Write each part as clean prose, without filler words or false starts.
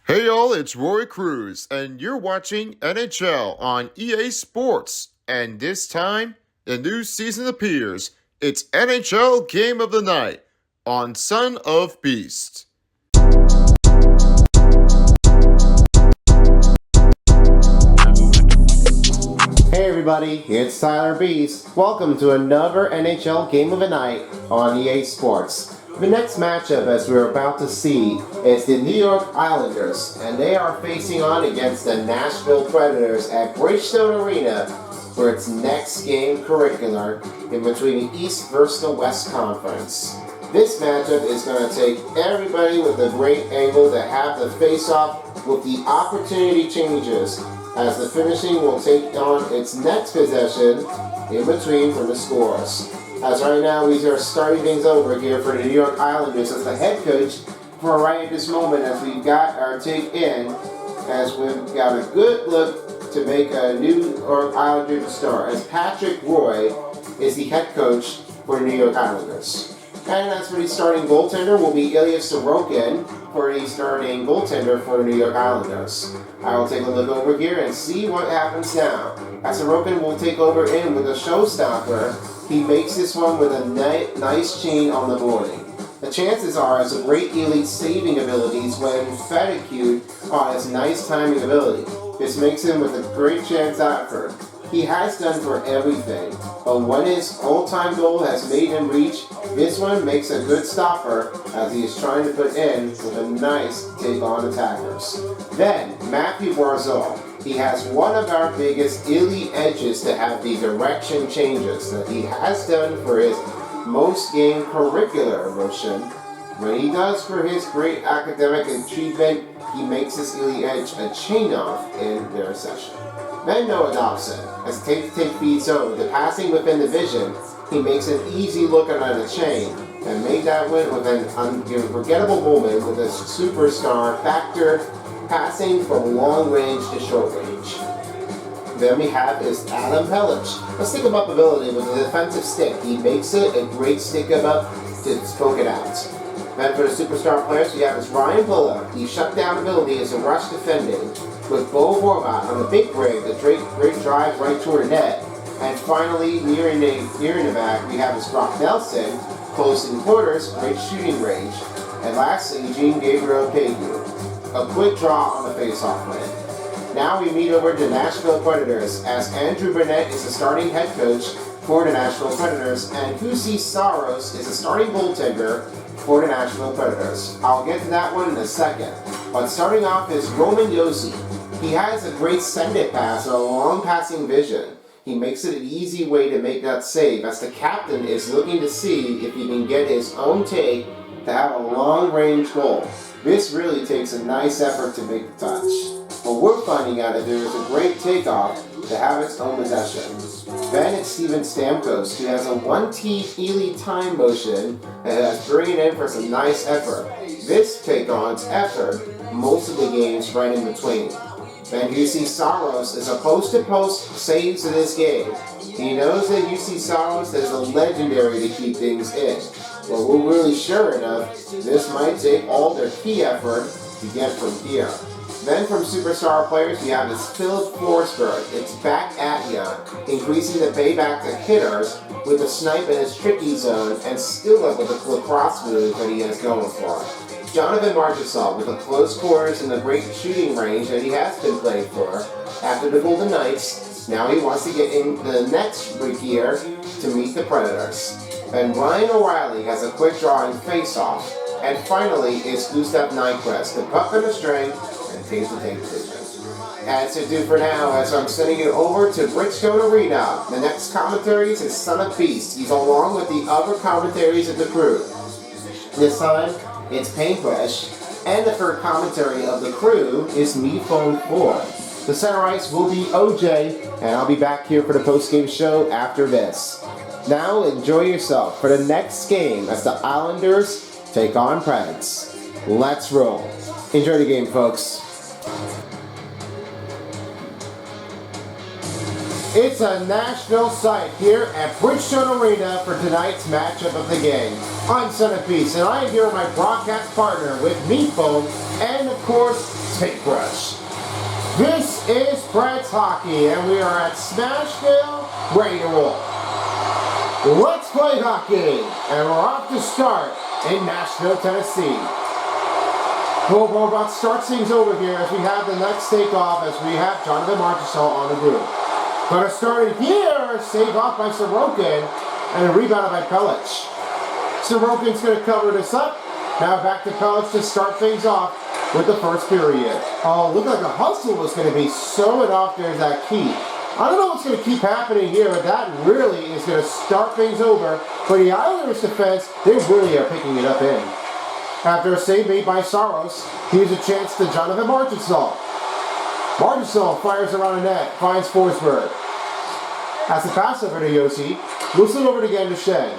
Hey y'all, it's Roy Cruz, and you're watching NHL on EA Sports. And this time, the new season appears. It's NHL Game of the Night on Son of Beast. Hey everybody, it's Tyler Beast. Welcome to another NHL Game of the Night on EA Sports. The next matchup, as we're about to see, is the New York Islanders, and they are facing on against the Nashville Predators at Bridgestone Arena for its next game curricular in between the East versus the West Conference. This matchup is going to take everybody with a great angle to have the face-off with the opportunity changes, as the finishing will take on its next possession in between from the scores. As right now we are starting things over here for the New York Islanders as the head coach for right at this moment, as we've got our take in, as we've got a good look to make a New York Islander to start, as Patrick Roy is the head coach for the New York Islanders. And as for the starting goaltender will be Ilya Sorokin for the starting goaltender for the New York Islanders. I will take a look over here and see what happens now. As Sorokin will take over in with a showstopper, he makes this one with a nice chain on the boarding. The chances are, as a great elite saving abilities when fed on his nice timing ability. This makes him with a great chance after. He has done for everything, but when his all-time goal has made him reach, this one makes a good stopper as he is trying to put in with a nice take on attackers. Then, Matthew Barzal. He has one of our biggest elite edges to have the direction changes that he has done for his most game curricular motion. When he does for his great academic achievement, he makes his elite edge a chain-off in their session. Then Noah Dobson, as take feeds over the passing within the vision, he makes an easy look on a chain and made that win with an unforgettable moment with a superstar factor passing from long range to short range. Then we have is Adam Pellich, a stick-em-up ability with a defensive stick. He makes it a great stick-em-up to poke it out. Then for the superstar players, we have is Ryan Pulla. The shutdown ability is a rush defending with Bo Horvat on the big break, the great drive right toward the net. And finally, nearing the back, we have is Brock Nelson, close in quarters, great shooting range. And lastly, Eugene Gabriel Pegu, a quick draw on the face-off win. Now we meet over to Nashville Predators, as Andrew Burnett is the starting head coach for the Nashville Predators, and Juuse Saros is the starting goaltender for the Nashville Predators. I'll get to that one in a second. But starting off is Roman Josi. He has a great send-it pass and a long passing vision. He makes it an easy way to make that save, as the captain is looking to see if he can get his own take to have a long-range goal. This really takes a nice effort to make the touch. But we're finding out that there is a great takeoff to have its own possession. Then it's Steven Stamkos, who has a 1T elite time motion and has bringing in for some nice effort. This take-on's effort most of the games right in between. Then Juuse Saros is a post-to-post saves in this game. He knows that Juuse Saros is a legendary to keep things in. But we're really sure enough, this might take all their key effort to get from here. Then from superstar players, we have this Philip Forsberg. It's back at ya, increasing the payback to hitters with a snipe in his tricky zone and still up with the lacrosse move that he has going for. Jonathan Marchessault with a close quarters and a great shooting range that he has been played for. After the Golden Knights, now he wants to get in the next year to meet the Predators. And Ryan O'Reilly has a quick draw and face-off. And finally is Gustav Nyquist, the puck on the string and takes the take position. That's it do for now, as I'm sending it over to Bridgestone Arena. The next commentaries is Son of Beast. He's along with the other commentaries of the crew. This time, it's Paintbrush, and the third commentary of the crew is Me Phone 4. The center ice will be OJ, and I'll be back here for the post-game show after this. Now enjoy yourself for the next game as the Islanders take on Preds. Let's roll. Enjoy the game, folks. It's a national sight here at Bridgestone Arena for tonight's matchup of the game. I'm Centerpiece, and I am here with my broadcast partner with Meat Foam and, of course, Paintbrush. This is Preds Hockey, and we are at Smashville, ready to roll. Let's play hockey, and we're off to start in Nashville, Tennessee. We're about to start things over here as we have the next takeoff, as we have Jonathan Marchessault on the group. Gonna start it here, save off by Sorokin, and a rebound by Pelech. Sorokin's gonna cover this up. Now back to Pelech to start things off with the first period. Oh, looked like a hustle was gonna be sewing off there, that key. I don't know what's going to keep happening here, but that really is going to start things over for the Islanders' defense. They really are picking it up in. After a save made by Saros, here's a chance to Jonathan Marchessault. Marchessault fires around the net, finds Forsberg. Has the pass over to Yossi, moves it over again to Shen.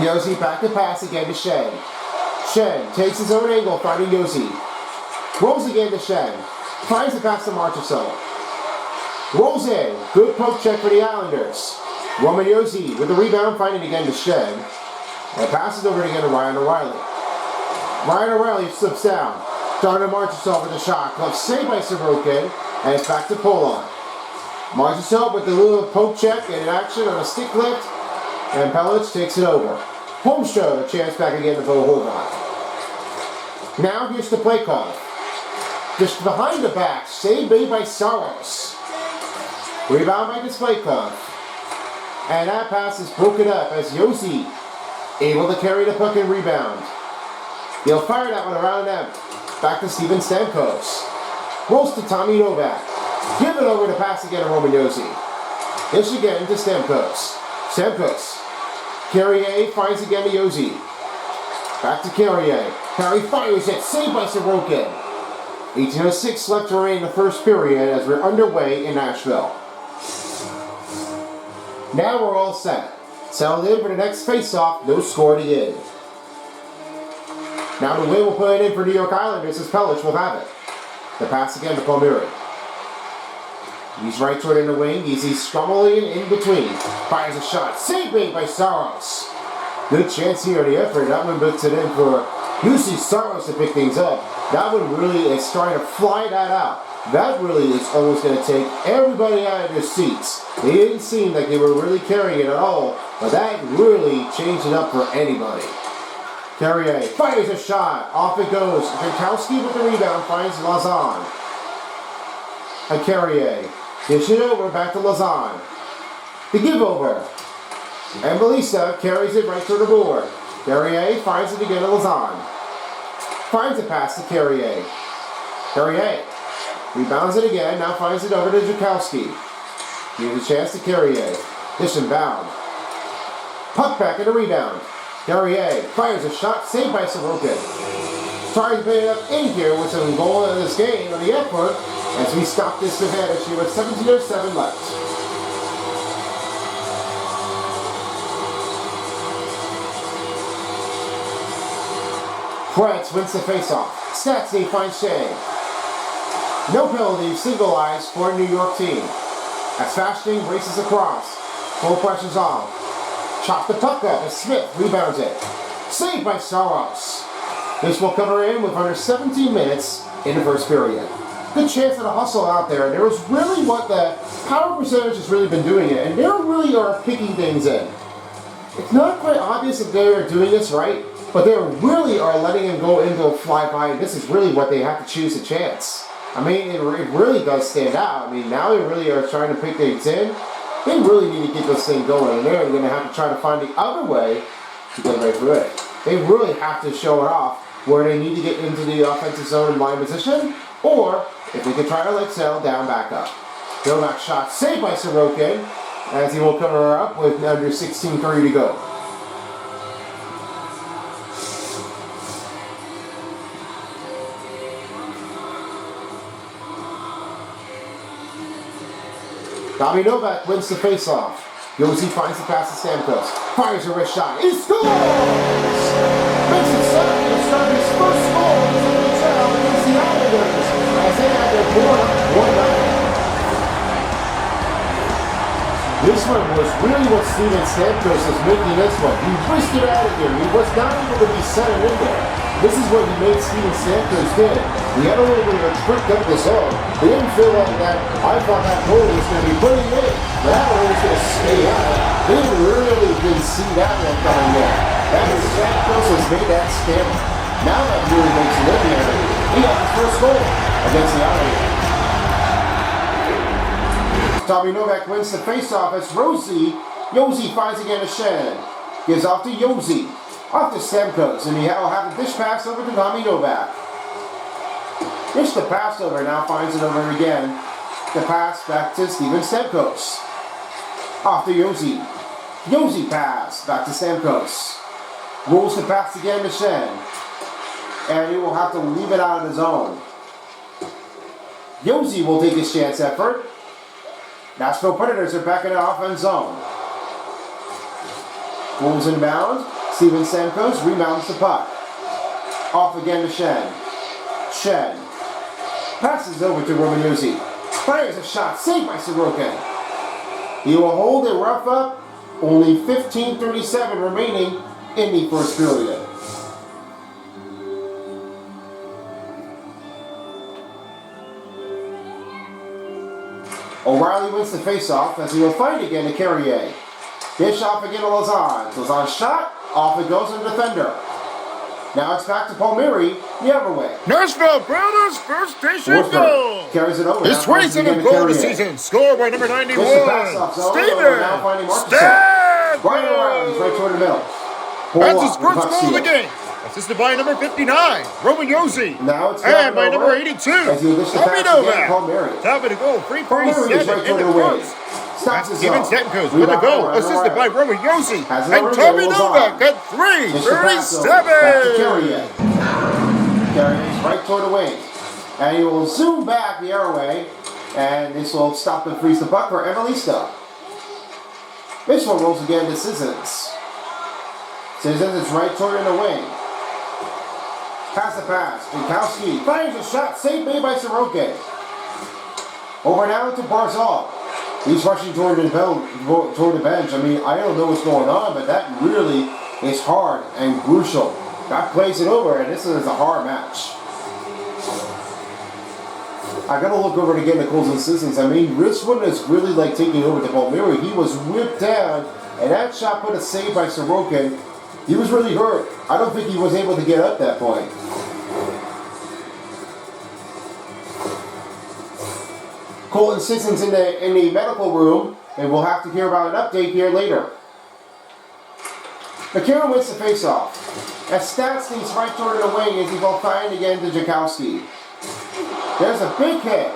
Yossi back to pass again to Shen. Shen takes his own angle, finding Yossi. Rolls again to Shen. Finds the pass to Marchessault. Rolls in. Good poke check for the Islanders. Roman Josi with the rebound, finding again to Shen. And passes over again to Ryan O'Reilly. Ryan O'Reilly slips down. Jonathan Marchessault with a shot. Glove saved by Sorokin. And it's back to Polon. Marchessault with the little poke check and action on a stick lift. And Pelech takes it over. Holmstrom, a chance back again to Bo Horvat. Now here's the play call. Just behind the back, save made by Saros. Rebound by Displaykov. And that pass is broken up as Josi able to carry the puck and rebound. He'll fire that one around net. Back to Steven Stamkos. Rolls to Tommy Novak. Give it over to pass again to Roman Josi. Dish again to Stamkos. Stamkos. Carrier finds again to Josi. Back to Carrier. Carrier fires it, saved by Sorokin. 18:06 left to remain in the first period as we're underway in Nashville. Now we're all set. Settled in for the next face-off, no score to end. Now the win will put it in for New York Islanders as Pelech will have it. The pass again to Palmieri. He's right toward in the wing, he's stumbling in between. Fires a shot, saved made by Saros. Good chance here in the effort, that one puts it in for Juuse Saros to pick things up. That one really is trying to fly that out. That really is almost going to take everybody out of their seats. They didn't seem like they were really carrying it at all, but that really changed it up for anybody. Carrier fires a shot. Off it goes. Jankowski with the rebound finds Lazan. And Carrier dish it over back to Lazan. The give over. And Belisa carries it right to the board. Carrier finds it again to Lazan. Finds a pass to Carrier. Carrier rebounds it again, now finds it over to Jankowski. Gives a chance to Carrier. Dish and bound. Puck back and a rebound. Carrier fires a shot, saved by Sorokin. Trying to put it up in here with some goal in this game on the effort as we stop this advantage here with 17:07 left. Preds wins the faceoff. Statsny finds Shea. No penalty, single eyes for a New York team. As Fashting races across. Full pressure's on. Chop the puck up as Smith rebounds it. Saved by Saros. This will cover in with under 17 minutes in the first period. Good chance of a hustle out there. There was really what the power percentage has really been doing it. And they really are picking things in. It's not quite obvious if they are doing this right. But they really are letting him go into a flyby. This is really what they have to choose a chance. I mean, it really does stand out. I mean, now they really are trying to pick things in. They really need to keep this thing going. And they're going to have to try to find the other way to get right through it. They really have to show it off where they need to get into the offensive zone in line position. Or if they can try to let settle down back up. Novak shot saved by Sorokin as he will cover her up with under 16:30 to go. Tommy Novak wins the faceoff. Josi finds the pass to Stamkos. Fires a wrist shot. He scores! Makes it 7 to start his first goal in the NHL against the Islanders as they have their board up 1-0. This one was really what Steven Stamkos was making this one. He pushed it out of there. He was not able to be centered in there. This is what he made Steven Stamkos did. He had a little bit of a trick up the zone. They didn't feel like that. I thought that goal was going to be putting in. That one was going to stay out. They really didn't see that one coming in. That is Stamkos has made that stamp. Now that really makes it in there. He got his first goal against the Islanders. Tommy Novak wins the faceoff as Josi finds again to Shannon. Gives off to Josi. Off to Stamkos. And he will have a dish pass over to Tommy Novak. Dish the pass over. Now finds it over again. The pass back to Steven Stamkos. Off to Josi. Josi pass. Back to Stamkos. Rolls the pass again to Shen. And he will have to leave it out of the zone. Josi will take his chance effort. Nashville Predators are back in the offense zone. Wolves inbound. Steven Stamkos rebounds the puck. Off again to Shen. Shen passes over to Roman Josi. Fires a shot. Saved by Sorokin. He will hold it rough up. Only 15:37 remaining in the first period. O'Reilly wins the faceoff as he will fight again to Carrier. Dish off again to Lazan. Lazan's shot. Off it goes to the defender. Now it's back to Palmieri the other way. Nashville Predators first station goal. Carries it over. His 27th goal of the season. Scored by number 91. Steven Stamkos. Right around. He's right toward the middle. That's his first goal of the game. Assisted by number 59, Roman Josi. Now it's and by number 82, Tommy Novak. Top of the goal, 3:47 in the first. That's Steven Stamkos with a goal, assisted by Roman Josi. And Tommy Novak at 3:37. Carries right toward the wing. And he will zoom back the airway. And this will stop and freeze the puck for Emelista. This one rolls again to Sissons. Sissons is right toward in the wing. Pass the pass. Winkowski finds a shot. Saved made by Sorokin. Over now to Barzal. He's rushing toward the bench. I mean, I don't know what's going on, but that really is hard and crucial. That plays it over, and this is a hard match. I gotta look over to get Nichols and Sissons. I mean, this one is really like taking over the Palmieri. He was whipped down, and that shot put a save by Sorokin. He was really hurt. I don't think he was able to get up that point. Colton Sissons in the medical room, and we'll have to hear about an update here later. McCarron wins the faceoff. As Stats sneaks right toward the wing as he will find again to Jakowski. There's a big hit.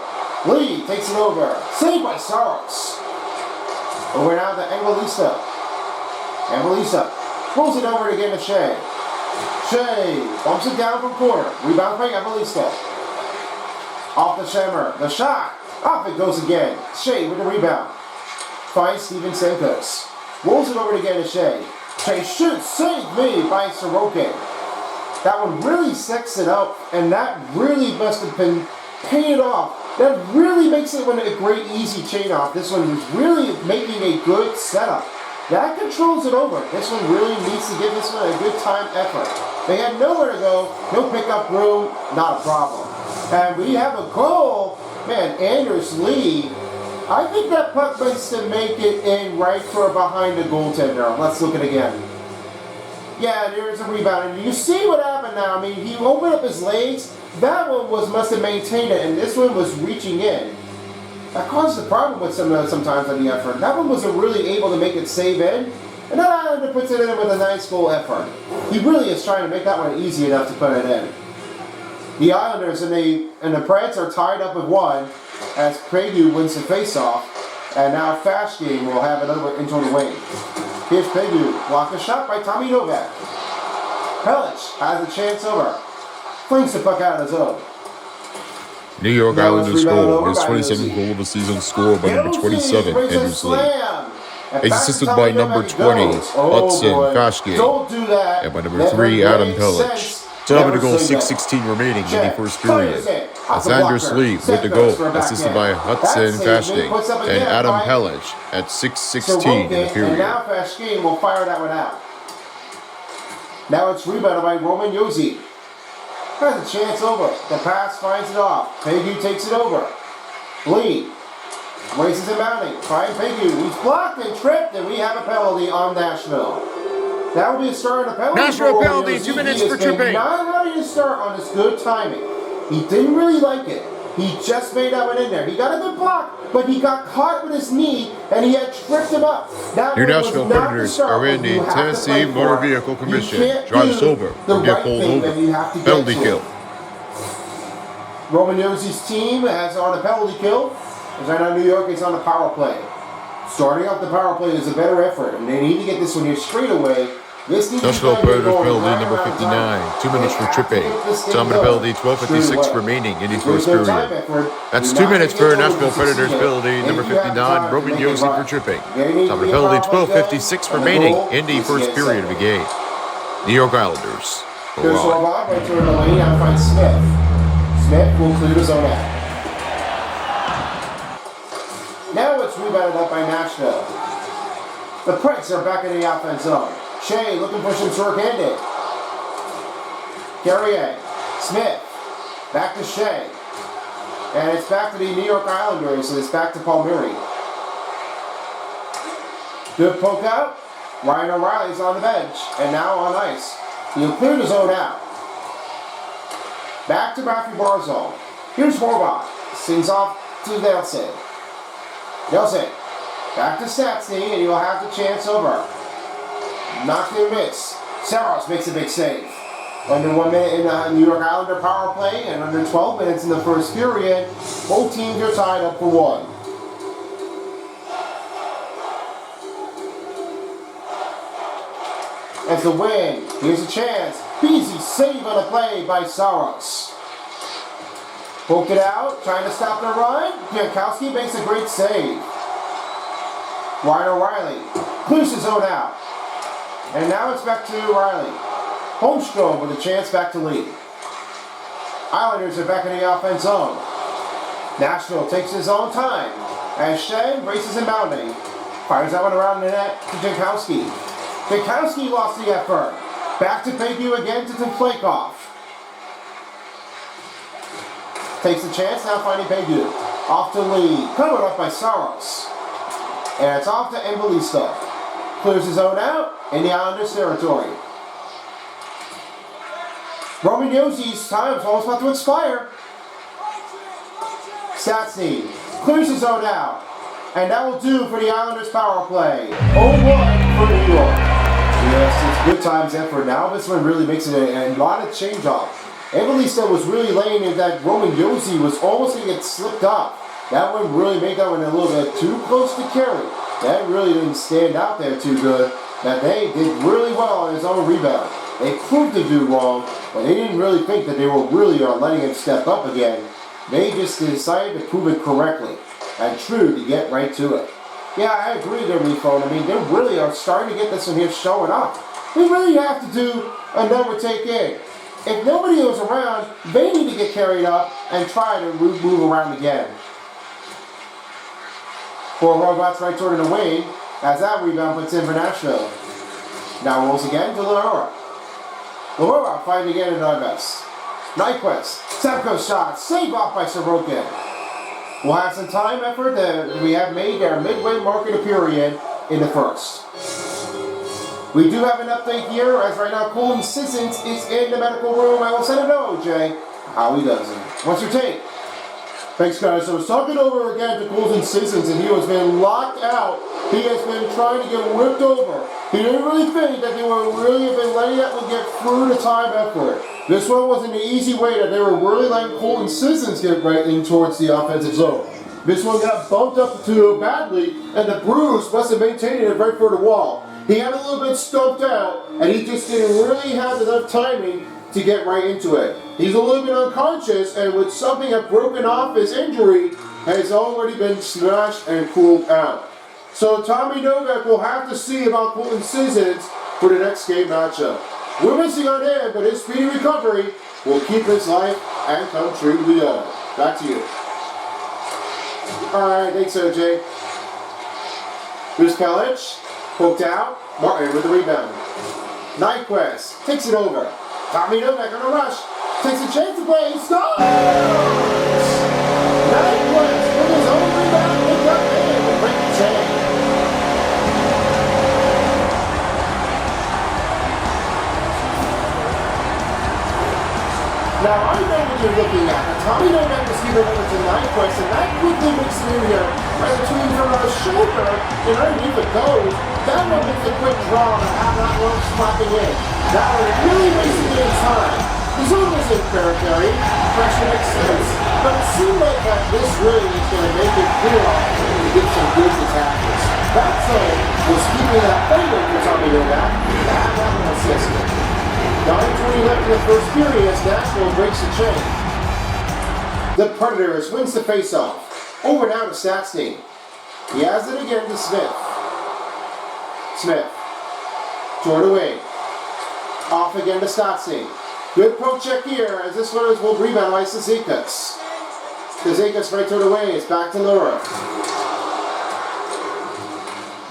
Lee takes it over. Saved by Saros. Over now to Emelista. Emelista pulls it over again to Shea. Shea bumps it down from corner. Rebound by Emelista. Off the Shammer. The shot. Off it goes again. Shea with the rebound. Finds Steven Stamkos. Rolls it over again to Shea. Shea shoots. Saved made by Sorokin. That one really sets it up, and that really must have been paid off. That really makes it a great easy chain off. This one is really making a good setup. That controls it over. This one really needs to give this one a good time effort. They had nowhere to go, no pickup room, not a problem. And we have a goal. Man, Anders Lee, I think that puck needs to make it in right for behind the goaltender. Let's look at it again. Yeah, there's a rebound. And you see what happened now. I mean, he opened up his legs. That one must have maintained it, and this one was reaching in. That caused a problem with sometimes on the effort. That one wasn't really able to make it save in. And then Islander puts it in with a nice goal effort. He really is trying to make that one easy enough to put it in. The Islanders and the Preds are tied up at 1 as Prague wins the faceoff. And now Fashke will have it over into the wing. Here's Prague. Blocked a shot by Tommy Novak. Pelic has a chance over. Flings the puck out of the zone. New York Islanders goal, his 27th goal of the season, scored by number 27, Anders Lee. He's assisted by number 20, Hudson Fashke, and by number 3, Adam Pelic. Top of the goal, 6:16 remaining in the first period. As Anders Lee with the goal, assisted by Hudson Fashting and Adam Pellich at 6:16 in the period. And now Fashting will fire that one out. Now it's rebounded by Roman Josi. Has a chance over. The pass finds it off. Pegu takes it over. Lee races and mounting. Finds Pegu. He's blocked and tripped, and we have a penalty on Nashville. That will be a start on a penalty. Nashville penalty, 2 minutes for tripping. Not ready to start on this good timing. He didn't really like it. He just made that one in there. He got a good block, but he got caught with his knee, and he had tripped him up. Your Nashville Predators are in the Tennessee Motor Vehicle Commission. Drive sober or get pulled over. Penalty kill. Roman Josi's team has on a penalty kill. As right now, New York is on a power play. Starting off the power play is a better effort, and they need to get this one here straight away. Nashville Predators penalty number 59, 2 minutes for tripping. Time of the penalty, 12:56 remaining in the first period. That's 2 minutes for Nashville Predators penalty number 59, Roman Josi for tripping. Time of the penalty, 12:56 remaining in the first period of the game. New York Islanders. There's a lot right to the lane. Now finds Smith. Smith will clear the zone out. Now it's rebounded up by Nashville. The Prince are back in the offense zone. Shea looking for some short-handed. Carrier. Smith. Back to Shea. And it's back to the New York Islanders, and it's back to Palmieri. Good poke out. Ryan O'Reilly's on the bench, and now on ice. He'll clear the zone out. Back to Matthew Barzal. Here's Horvath. Sings off to Nelson. Nelson. Back to Stastny, and he'll have the chance over. Knocked and miss. Saros makes a big save. Under 1 minute in the New York Islander power play and under 12 minutes in the first period, both teams are tied up for one. As the win, here's a chance. Easy save on the play by Saros. Poke it out, trying to stop the run. Jankowski makes a great save. Ryan O'Reilly clears his zone out. And now it's back to Riley. Holmstrom with a chance back to Lee. Islanders are back in the offense zone. Nashville takes his own time. As Shen races and bounding. Fires that one around the net to Jankowski. Jankowski lost the effort. Back to Pegu again to Flakov. Takes the chance, now finding Pegu. Off to Lee. Covered up by Saros. And it's off to Embalista. Clears his own out in the Islanders' territory. Roman Josi's time is almost about to expire. Stastny clears his own out. And that will do for the Islanders' power play. 0-1 for New York. Yes, it's good times effort. Now this one really makes it a lot of change-off. Evangelista was really laying in that Roman Josi was almost going to get slipped up. That one really made that one a little bit too close to carry. That really didn't stand out there too good. That they did really well on his own rebound. They proved to do wrong, but they didn't really think that they were really letting him step up again. They just decided to prove it correctly and true to get right to it. Yeah, I agree there, Refone. I mean, they really are starting to get this one here showing up. They really have to do another take in. If nobody was around, they need to get carried up and try to move around again. For Robots right toward the wing, as that rebound puts in for Nashville. Now rolls again to Laura. Laura fighting again in Nyquist. Nyquist, Stamkos shot, saved off by Sorokin. We'll have some time effort that we have made our midway mark in the period in the first. We do have an update here, as right now Colton Sissons is in the medical room. I will send it to Jay how he does it. What's your take? Thanks, guys. So I was talking over again to Colton Sissons, and he has been locked out. He has been trying to get whipped over. He didn't really think that they were really have been letting that one get through the time effort. This one wasn't the easy way that they were really letting Colton Sissons get right in towards the offensive zone. This one got bumped up too badly, and the bruise must have maintained it right for the wall. He had a little bit stumped out, and he just didn't really have enough timing to get right into it. He's a little bit unconscious, and with something that broken off his injury, has already been smashed and cooled out. So Tommy Novak will have to see about Colton Sissons for the next game matchup. We're missing our dad, but his speedy recovery will keep his life and come true to the other. Back to you. Alright, thanks, OJ. Here's Pelich. Poked out. Martin with the rebound. Nyquist takes it over. Tommy Novak on a rush. Takes a chance to play. He scores! Nyquist with his own rebound. Picked up and will break the chain. Now I know what you're looking at. Tommy Novak was given over to Nyquist, and that quickly makes an area right between from a shoulder and underneath the goes. That one makes a quick draw and have that one slapping in. That one really wasting any time. The zone was in territory, pressure makes sense, but it seemed like that this really was going to make it clear off to get some good attackers. That zone was keeping that finger for Tommy Novak to have that one assisted. 9:20 left in the first period as Nashville breaks the chain. The Predators wins the faceoff. Over now to Stastny. He has it again to Smith. Smith. Toward away. Off again to Stastny. Good poke check here as this one will rebound by Cizikas. Cizikas right toward away. It's back to Laura.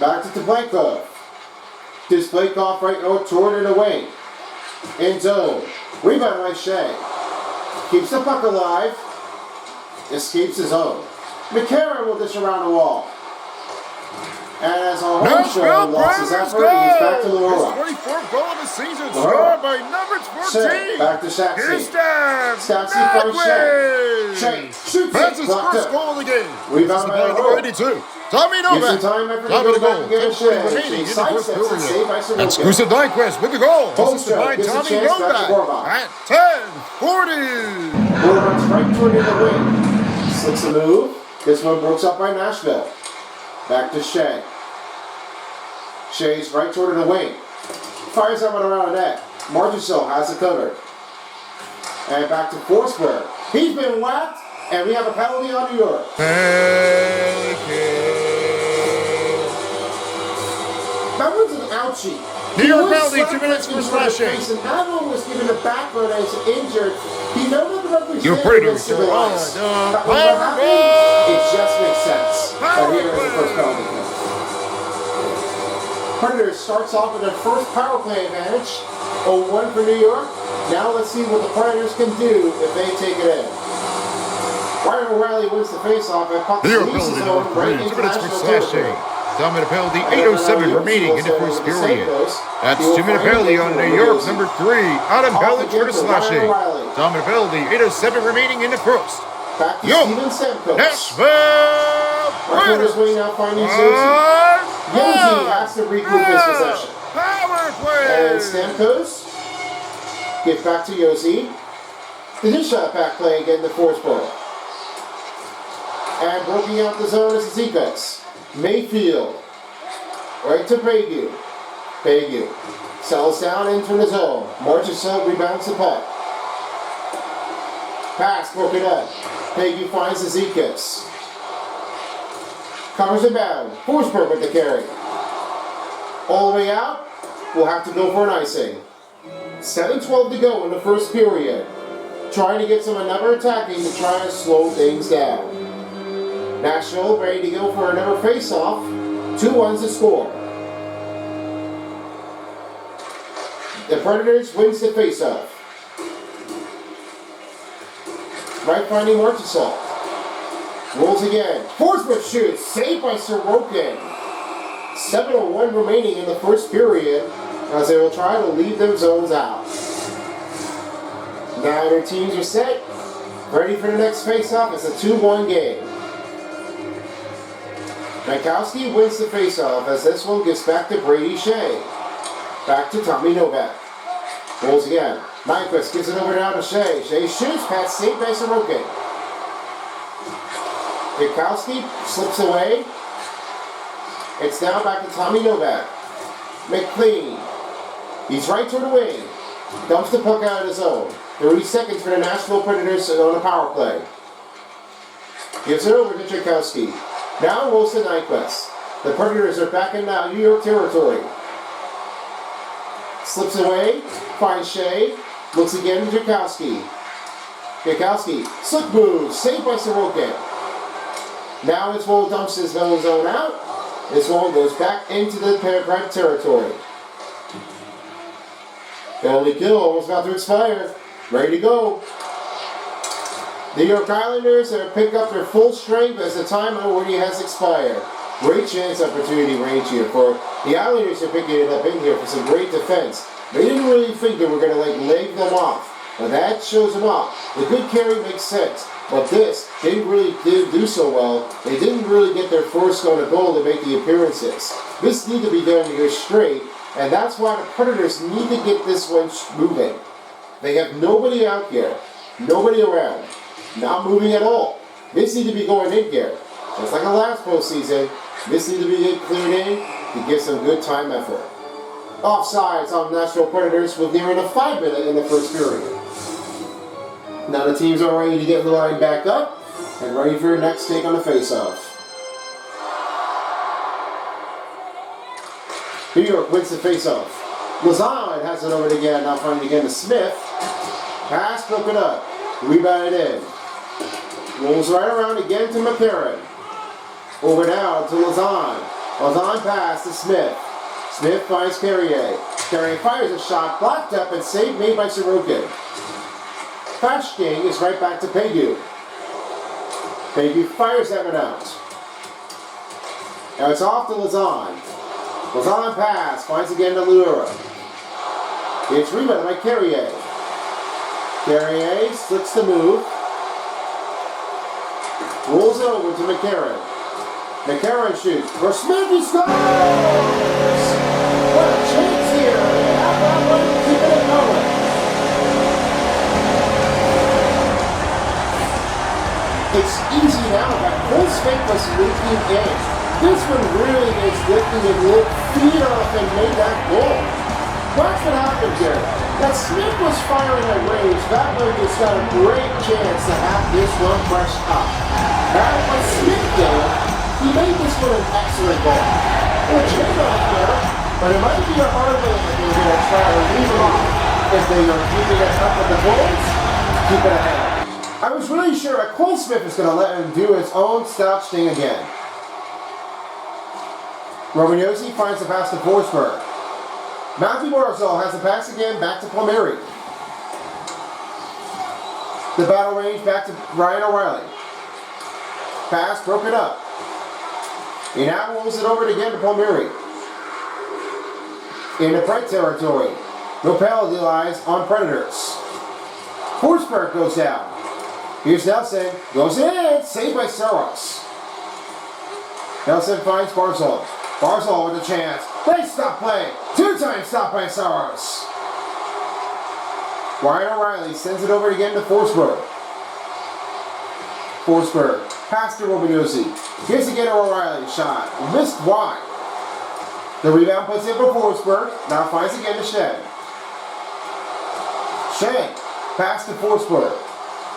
Back to Toplayko. Toplayko right toward and away. In zone. Rebound by Shea. Keeps the puck alive. Escapes his own. McCarron will dish around the wall. And as our home show lost his effort, he's back to Laura. His 24th goal of the season, scored by number 14. Shea, back to Shaxi. Here's Stabs. Stastny from Shea. Shea shoots That's it. his Blocked first up. goal of the game. Rebound by number Laura. 82. Tommy Gives Novak. him time after Top to of the go back goal. and get a 10 Shea. remaining She in the first sidesteps and saved by period. That's Sorokin. Gustav Nyquist with the goal. Holmstrom Assisted by gives a Tommy chance back to Novak Gorbach. at 10:40. Bull runs right toward in the wing. Slicks a move. This one broke up by Nashville. Back to Shea. Shea's right toward the wing. Fires that one around the net. Marchessault has it covered. And back to Forsberg. He's been whacked, and we have a penalty on New York. That one's an ouchie. New He York was penalty, slapped 2 minutes in for front of his slashing. face, and that one was given a backbone as injured. He know that the referee Your said Predators against the are on ice. the But when that power happened, play. it just makes sense. But Power here is the play. first penalty kill. Predators starts off with their first power play advantage. 0-1 for New York. Now let's see what the Predators can do if they take it in. Ryan O'Reilly wins the faceoff and puck New York leaves penalty his number own 3. right 2 into minutes for national slashing. territory. Dominant penalty, 8:07 remaining in the first period. That's 2-minute penalty on New York, number 3. Adam Pelich for the slashing. Dominant penalty, 8:07 remaining in the first. Back to Yo, Steven Stamkos. Nashville Right on his Predators. way now finding Josie. Josie has to recoup his possession. Power And play. Stamkos gets back to Josie. The new shot back play again to Forsberg. And broken out the zone is Zikas. Mayfield. Right to Pegu. Pegu. Sells down into the zone. Marchessault rebounds the puck. Pass broken up. Pegu finds Zikas. Covers it down. Forsberg with the carry. All the way out. We'll have to go for an icing. 7:12 to go in the first period. Trying to get some another attacking to try to slow things down. Nashville ready to go for another face-off. 2-1 to score. The Predators wins the face-off. Right finding Marchessault. Rolls again. Forsberg shoots. Saved by Sorokin. 7:01 remaining in the first period as they will try to leave their zones out. Now their teams are set. Ready for the next face-off. It's a 2-1 game. Mankowski wins the face-off as this one gets back to Brady Shea. Back to Tommy Novak. Rolls again. Nyquist gives it over now to Shea. Shea shoots past saved by Sorokin. Mankowski slips away. It's now back to Tommy Novak. McLean. He's right toward the wing. Dumps the puck out of his zone. 30 seconds for the Nashville Predators on a power play. Gives it over to Tchaikovsky. Now rolls to Nyquist. The Predators are back in now New York territory. slips away, finds Shea, looks again to Jakowski. Jakowski, slick move, saved by Sorokin. Now it's Woll dumps his zone out. This one goes back into the red territory. Penalty kill almost about to expire. Ready to go. The New York Islanders are pick up their full strength as the time already has expired. Great chance opportunity range here for the Islanders are picking it up in here for some great defense. They didn't really think they were going to leg them off. But that shows them off. The good carry makes sense. But this, they didn't do so well. They didn't really get their first on a goal to make the appearances. This needs to be done here straight. And that's why the Predators need to get this one moving. They have nobody out here. Nobody around. Not moving at all. This needs to be going in here. Just like the last postseason, this needs to be cleared in to get some good time effort. Offsides on Nashville Predators with nearing a 5 minute in the first period. Now the teams are ready to get the line back up and ready for your next take on the faceoff. New York wins the faceoff. Lazan has it over again, now finding again to Smith. Pass broken up. Rebounded in. Rolls right around again to McCarron. Over now to Lazan. Lazan pass to Smith. Smith finds Carrier. Carrier fires a shot, blocked up and saved made by Sorokin. Fashking is right back to Pegu. Pegu fires that one out. Now it's off to Lazan. Lazan pass, finds again to Lura. It's rebounded by Carrier. Carrier slips the move. Rolls over to McCarron. McCarron shoots. For Smith, he scores! What a chance here! How about one keeping it going? It's easy now, but full Smith was leaking in. This one really is lifting and feet off and made that goal. Watch what happened here. That Smith was firing at range. That one just got a great chance to have this one fresh up. Now what Smith did, he made this one an excellent goal. Well, change off there, but it might be a hard way that they're going to try to leave it off. If they are keeping it up with the goals, keep it ahead. I was really sure that Cole Smith is going to let him do his own slouch thing again. Romagnosi finds the pass to Forsberg. Matthew Barzal has the pass again back to Palmieri. The battle range back to Ryan O'Reilly. Pass broken up. He now rolls it over again to Palmieri. In the Pred territory. No penalty lies on Predators. Forsberg goes down. Here's Nelson. Goes in. Saved by Saros. Nelson finds Barzal. Barzal with a chance. They stop play. 2-time stop by Saros. Ryan O'Reilly sends it over again to Forsberg. Forsberg. Pass to Romagnosi. Here's again O'Reilly. Shot. Missed wide. The rebound puts in for Forsberg. Now finds again to Shea. Shea. Pass to Forsberg.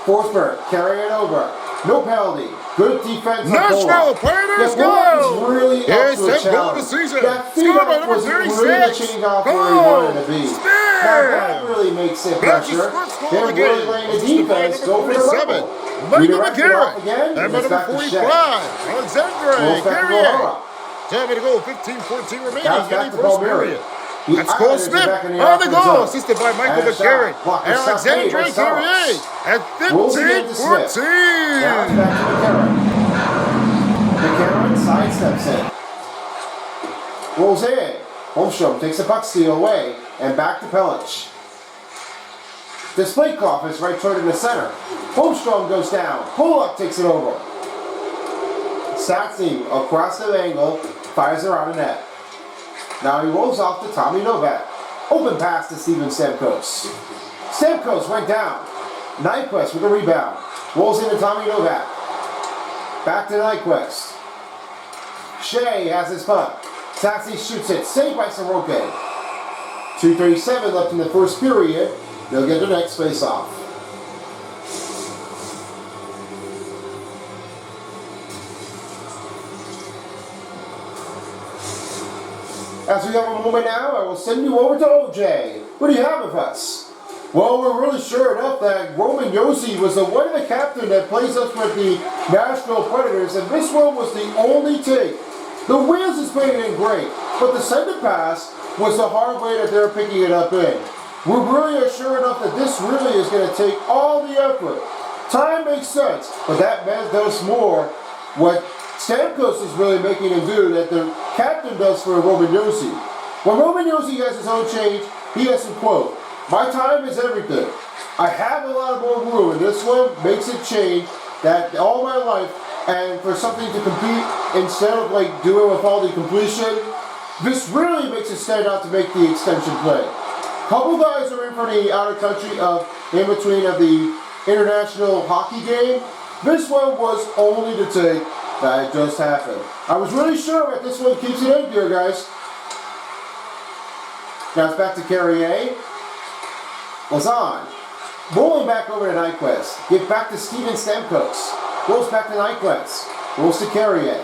Forsberg carrying it over. No penalty. Good defense. Nashville Predators go! Really Here's the goal of the season. That Scored by number was 36. really change off where he wanted to be. Now that really makes it pressure. They're really laying the defense. Go for the level. Michael McCarron. Again. And number 45. Alexandre Carrier. Time to go. 15-14 remaining in the first period. That's Cole Smith on the goal, assisted by Michael McCarron and Alexandre Carrier at 15-14. Now it's back to McCarron. McCarron sidesteps it. Rolls in. Holmstrom takes the puck steal away and back to Pellich. Displaykov is right toward in the center. Holmstrom goes down. Pollock takes it over. Satsing across the angle, fires around the net. Now he rolls off to Tommy Novak. Open pass to Steven Stamkos. Stamkos went down. Nyquist with a rebound. Rolls into Tommy Novak. Back to Nyquist. Shea has his puck. Sassy shoots it. Saved by Sorokin. 2:37 left in the first period. They'll get the next face-off. As we have a moment now, I will send you over to OJ. What do you have with us? Well, we're really sure enough that Roman Josi was the one of the captain that plays us with the Nashville Predators, and this one was the only take. The Wheels is playing in great, but the center pass was the hard way that they're picking it up in. We're really sure enough that this really is going to take all the effort. Time makes sense, but that man does more what Stamkos is really making him do that the captain does for Roman Josi. When Roman Josi has his own change, he has to quote, "My time is everything. I have a lot more room, and this one makes it change that all my life, and for something to compete instead of like doing with all the completion, this really makes it stand out to make the extension play." Couple guys are in for the out of country in between of the international hockey game. This one was only to take that it just happened. I was really sure that this one keeps it in here, guys. Now it's back to Carrier. Lazan. Rolling back over to Nyquist. Get back to Steven Stamkos. Rolls back to Nyquist. Rolls to Carrier.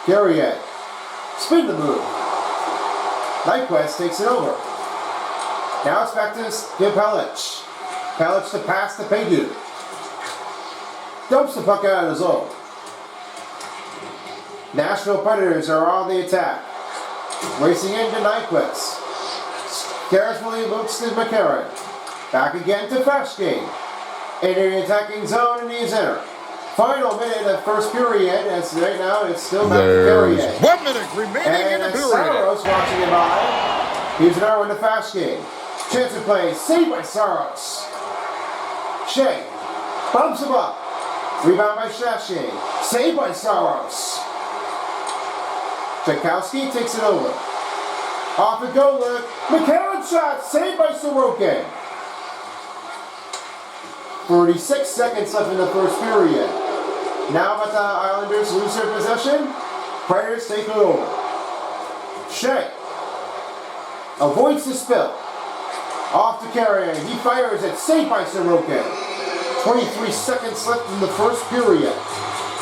Carrier. Spin the move. Nyquist takes it over. Now it's back to Pelic. Pelic to pass to Pegu. Dumps the puck out of the zone. Nashville Predators are on the attack. Racing into Nyquist. Carefully looks to McCarron. Back again to Fashking. Into the attacking zone and he's in. Final minute of first period, as right now it's still back to Carrier. 1 minute remaining in the period. Saros watching it by. Here's an arrow into Fashking. Chance to play, saved by Saros. Shea bumps him up. Rebound by Fashking. Saved by Saros. Tchaikovsky takes it over. Off the goal look. McCarron shot, saved by Sorokin. 36 seconds left in the first period. Now about the Islanders lose their possession. Predators take it over. Shea avoids the spill. Off to Carrier. He fires it, saved by Sorokin. 23 seconds left in the first period.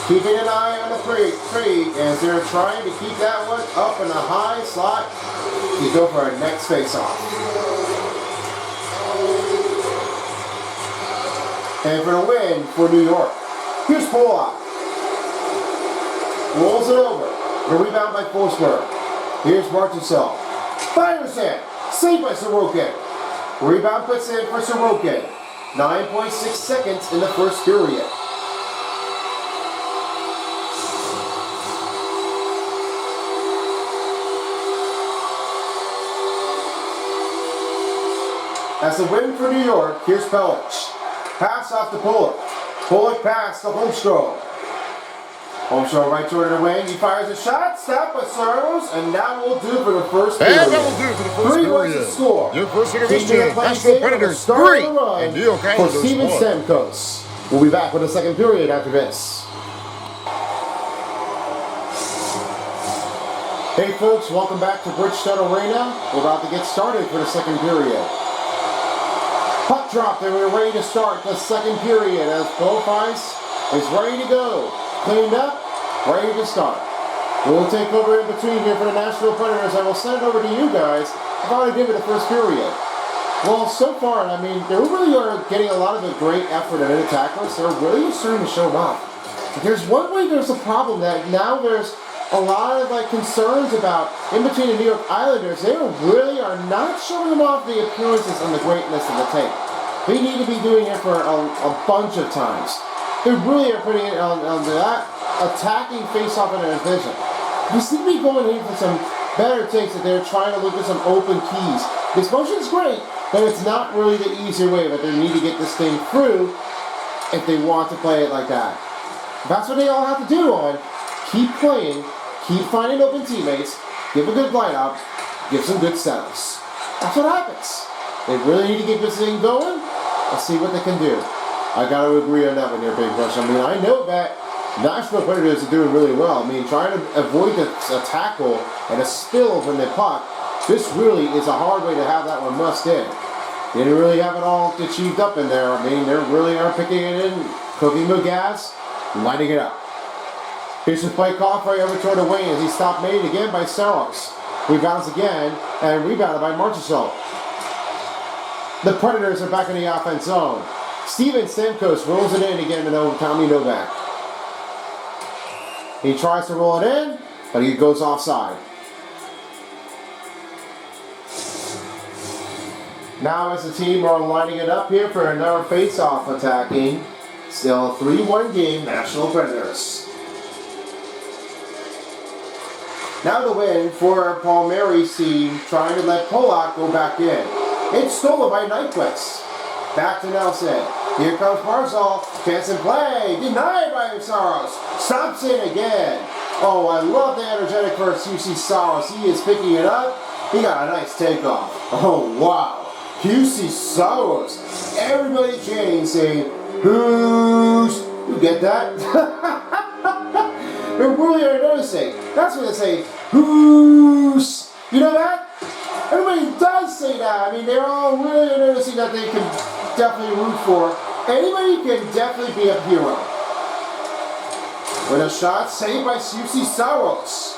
Keeping an eye on the three as they're trying to keep that one up in a high slot to go for our next face-off. And for the win for New York, here's Polak. Rolls it over. The rebound by Forsberg. Here's Marchessault. Fires it. Saved by Sorokin. Rebound puts in for Sorokin. 9.6 seconds in the first period. As the win for New York, here's Pelic. Pass off to Polak. Polak pass to Holmstrom. Holmstrom right toward the wing. He fires a shot. Stopped by Saros. And that will do for the first period. And that will do for the first 3 period. was the score. Your first intermission, Nashville Predators 3 and New York for Islanders Steven 1. Stamkos. We'll be back with the second period after this. Hey folks, welcome back to Bridgestone Arena. We're about to get started for the second period. Puck dropped and we're ready to start the second period as both ice is ready to go. Cleaned up, ready to start. We'll take over in between here for the Nashville Predators. I will send it over to you guys about I did with the first period. Well, so far, I mean, they really are getting a lot of the great effort of tacklers. They're really starting to show off. But there's one way there's a problem that now there's a lot of concerns about in between the New York Islanders. They really are not showing them off the appearances and the greatness of the tape. They need to be doing it for a bunch of times. They really are putting it on that attacking face-off in their vision. You seem to be going in for some better takes that they're trying to look at some open keys. This motion is great, but it's not really the easier way, but they need to get this thing through if they want to play it like that. That's what they all have to do on. Keep playing, keep finding open teammates, give a good lineup, give some good setups. That's what happens. They really need to get this thing going. Let's see what they can do. I got to agree on that one here, Big Rush. I mean, I know that Nashville Predators are doing really well. I mean, trying to avoid a tackle and a spill from the puck, this really is a hard way to have that one must in. They didn't really have it all achieved up in there. I mean, they really are picking it in, cooking the gas, lighting it up. Here's the play call right over toward the wing as he stopped made again by Saros. Rebounds again, and rebounded by Marchessault. The Predators are back in the offense zone. Steven Stamkos rolls it in again to Tommy Novak. He tries to roll it in, but he goes offside. Now as the team are lining it up here for another face-off attacking. Still a 3-1 game, National Predators. Now the win for Palmieri's team, trying to let Polak go back in. It's stolen by Nyquist. Back to Nelson. Here comes Barzal. Chance and play. Denied by Saros. Stops in again. Oh, I love the energetic first QC Saros. He is picking it up. He got a nice takeoff. Oh, wow. QC Saros. Everybody chanting, saying, "Who's?" You get that? They're really noticing. That's what they say. Who's? You know that? Everybody does say that. I mean, they're all really noticing that they can definitely root for. Anybody can definitely be a hero. With a shot saved by QC Saros.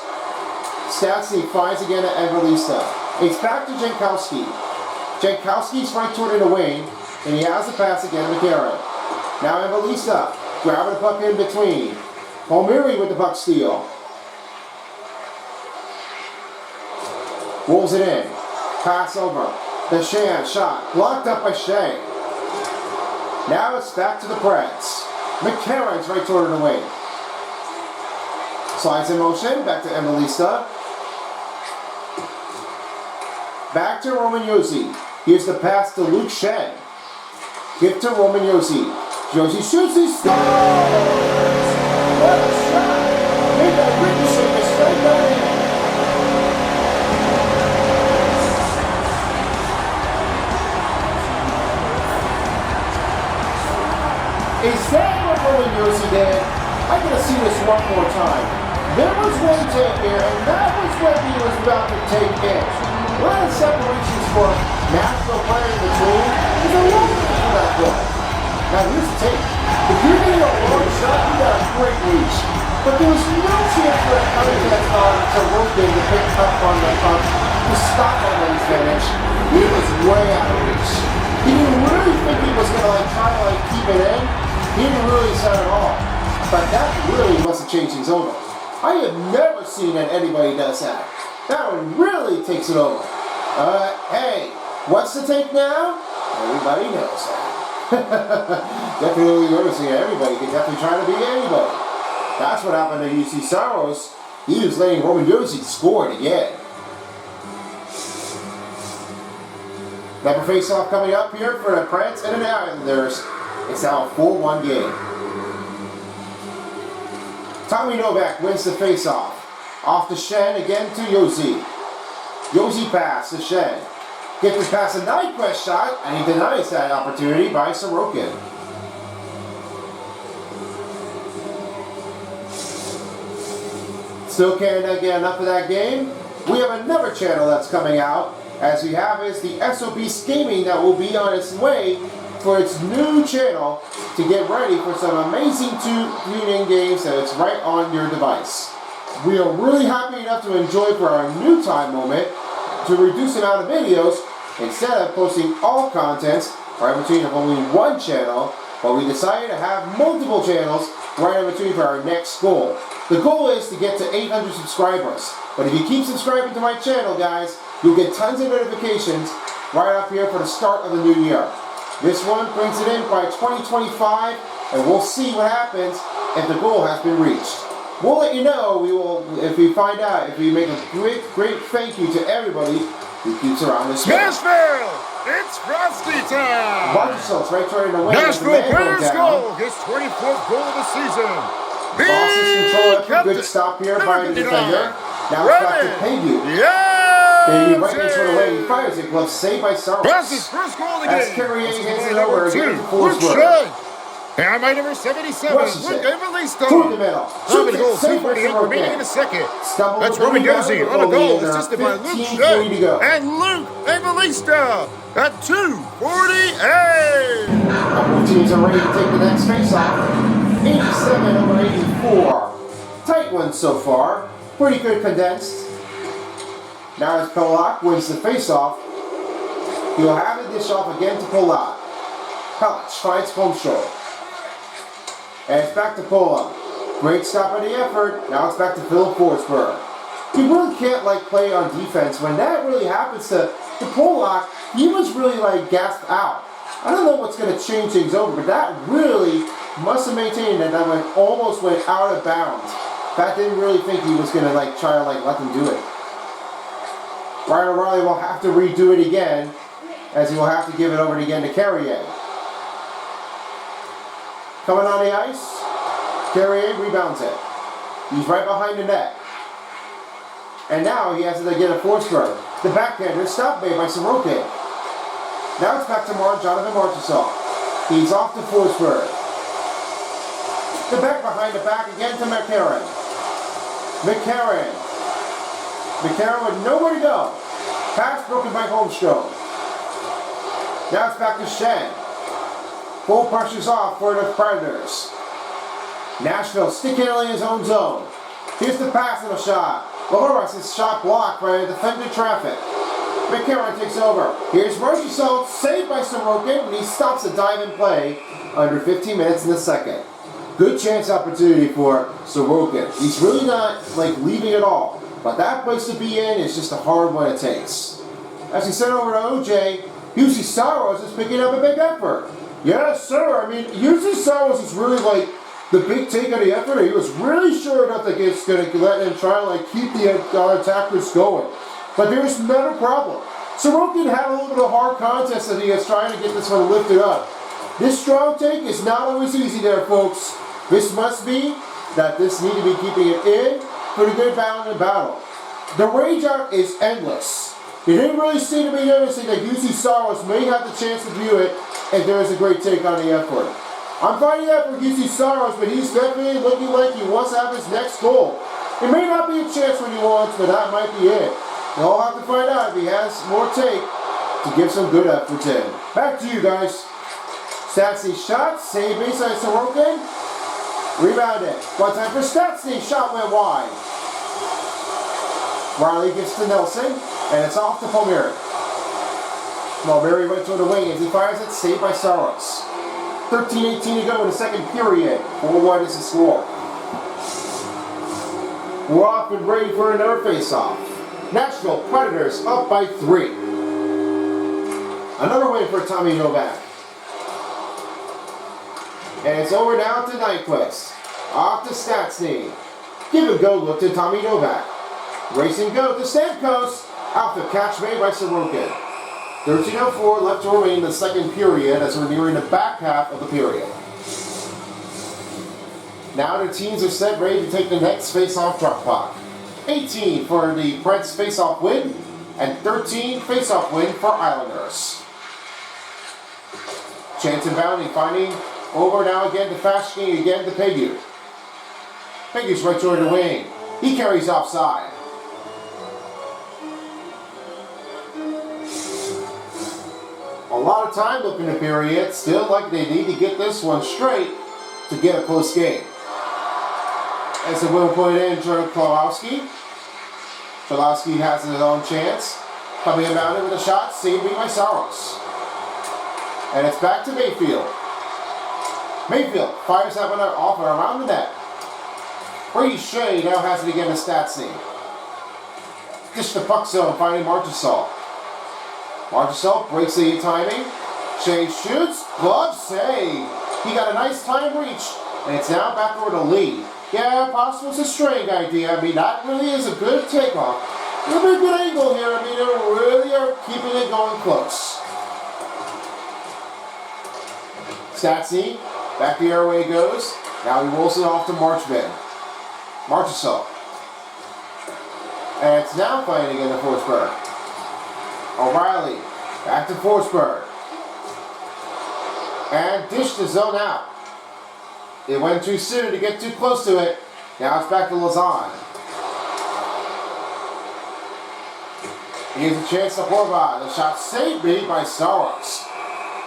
Stastny finds again at Evangelista. It's back to Jankowski. Jankowski's right toward in the wing, and he has the pass again to McCarron. Now Evangelista grabbing the puck in between. Palmieri with the puck steal. Rolls it in. Pass over. The Shan shot. Blocked up by Shea. Now it's back to the Preds. McCarron's right toward the wing. Slides in motion. Back to Evangelista. Back to Roman Josi. Here's the pass to Luke Shen. Give to Roman Josi. Josi shoots. He scores! What a shot! Made that ricochet straight down in. Is that what Roman Josi did? I gotta see this one more time. There was one take here, and that was what he was about to take in. One of the separations for national player in between is a long way for that goal. Now here's the take. If you're getting a long shot, you got a great reach. But there was no chance for a contest on Sorokin to pick up on the puck to stop on his finish. He was way out of reach. He didn't really think he was gonna try to keep it in. He didn't really set it all. But that really must have changed things over. I have never seen that anybody does that. That one really takes it over. Hey, what's the take now? Everybody knows that. Definitely noticing that everybody can definitely try to be anybody. That's what happened to UC Saros. He was letting Roman Josi score it again. Number face-off coming up here for the Preds and the Islanders. It's now a 4-1 game. Tommy Novak wins the face-off. Off to Shen again to Josi. Josi pass to Shen. Gets the pass a Nyquist shot, and he denies that opportunity by Sorokin. Still can't get enough of that game. We have another channel that's coming out, as we have is the SOB Gaming that will be on its way for its new channel to get ready for some amazing tuning games that it's right on your device. We are really happy enough to enjoy for our new time moment to reduce the amount of videos instead of posting all contents right in between of only one channel, but we decided to have multiple channels right in between for our next goal. The goal is to get to 800 subscribers, but if you keep subscribing to my channel, guys, you'll get tons of notifications right up here for the start of the new year. This one brings it in by 2025, and we'll see what happens if the goal has been reached. We'll let you know if we find out, if we make a great thank you to everybody who keeps around this channel. Nashville! It's Frosty time! Marchessault's right toward in the way. Nashville Predators goal! His 24th goal of the season! Boston's control effort. Good stop here by the defender. Now it's back to Payview. Yeah! Payview right into the way. He fires it. Glove saved by Saros. Boston's first goal of the game. As Carrier hits it over again to Luke Forsberg. Shea. And by number 77, What's Luke Evangelista. Through the middle. Top of the goal, 2:48 remaining in the second. That's Roman Josi on a goal, assisted by Luke Shea. And Luke Evangelista at 2:48. Both teams are ready to take the next face-off. 87 over 84. Tight one so far. Pretty good condensed. Now as Polak wins the faceoff, he'll have the dish off again to Polak. Pelech finds Holmstrom. And it's back to Polak. Great stop on the effort. Now it's back to Philip Forsberg. You really can't play on defense when that really happens to Polak. He was really gasped out. I don't know what's going to change things over, but that really must have maintained that almost went out of bounds. Pat didn't really think he was going to try to let them do it. Ryan O'Reilly will have to redo it again, as he will have to give it over again to Carrier. Coming on the ice, Carrier rebounds it. He's right behind the net. And now he has to get a Forsberg. The backhander stopped made by Sorokin. Now it's back to Jonathan Marchessault. He's off to Forsberg. The back behind the back again to McCarron. McCarron with nowhere to go. Pass broken by Holmstrom. Now it's back to Shen. Full pressure's off for the Predators. Nashville stick handling his own zone. Here's the pass and a shot. Lohoras' shot blocked by a defender traffic. McCarron takes over. Here's Marchessault, saved by Sorokin, and he stops the dive and play under 15 minutes in the second. Good chance opportunity for Sorokin. He's really not leaving at all. But that place to be in is just a hard one it takes. As he sent over to OJ, Jussi Saros is picking up a big effort. Yes, sir. I mean, Jussi Saros is really the big take on the effort. He was really sure enough that it's going to let him try to keep the attackers going. But there's not a problem. Sorokin had a little bit of hard contest that he is trying to get this one lifted up. This strong take is not always easy there, folks. This must be that this need to be keeping it in for the good battle. The rage out is endless. You didn't really seem to be noticing that Jussi Saros may have the chance to view it if there is a great take on the effort. I'm finding out for Jussi Saros, but he's definitely looking like he wants to have his next goal. It may not be a chance when he wants, but that might be it. We'll have to find out if he has more take to give some good efforts in. Back to you guys. Stastny shot, save baseline Sorokin. Rebounded. One time for Stastny, shot went wide. Riley gives to Nelson, and it's off to Palmieri. Palmieri went to the wing as he fires it, saved by Saros. 13-18 to go in the second period. 4-1 is the score. We're off and ready for another face-off. Nashville Predators up by 3. Another win for Tommy Novak. And it's over now to Nyquist. Off to Stastny. Give a go look to Tommy Novak. Racing go to Stamkos. Out the catch made by Sorokin. 13:04 left to remain in the second period as we're nearing the back half of the period. Now the teams are set ready to take the next face-off drop puck. 18 for the Preds face-off win and 13 face-off win for Islanders. Chance inbounding, finding over now again to Fashking, again to Pegu. Pegu's right toward the wing. He carries offside. A lot of time left in the period. Still like they need to get this one straight to get a close game. As the win put in Cholowski. Cholowski has his own chance. Coming inbounded with a shot, saved by Saros. And it's back to Mayfield. Mayfield fires that one off and around the net. Brady Shea now has it again to Stastny. Dish the puck zone, finding Marchessault. Marchessault breaks the timing. Shea shoots. Glove save. He got a nice time reach. And it's now back over to Lee. Yeah, possible it's a string idea. I mean, that really is a good takeoff. A little bit of good angle here. I mean, they really are keeping it going close. Stastny. Back the airway goes. Now he rolls it off to Marchman. Marchessault. And it's now fighting again to Forsberg. O'Reilly. Back to Forsberg. And dished the zone out. It went too soon to get too close to it. Now it's back to Lazan. Here's a chance to Horvath. The shot saved made by Saros.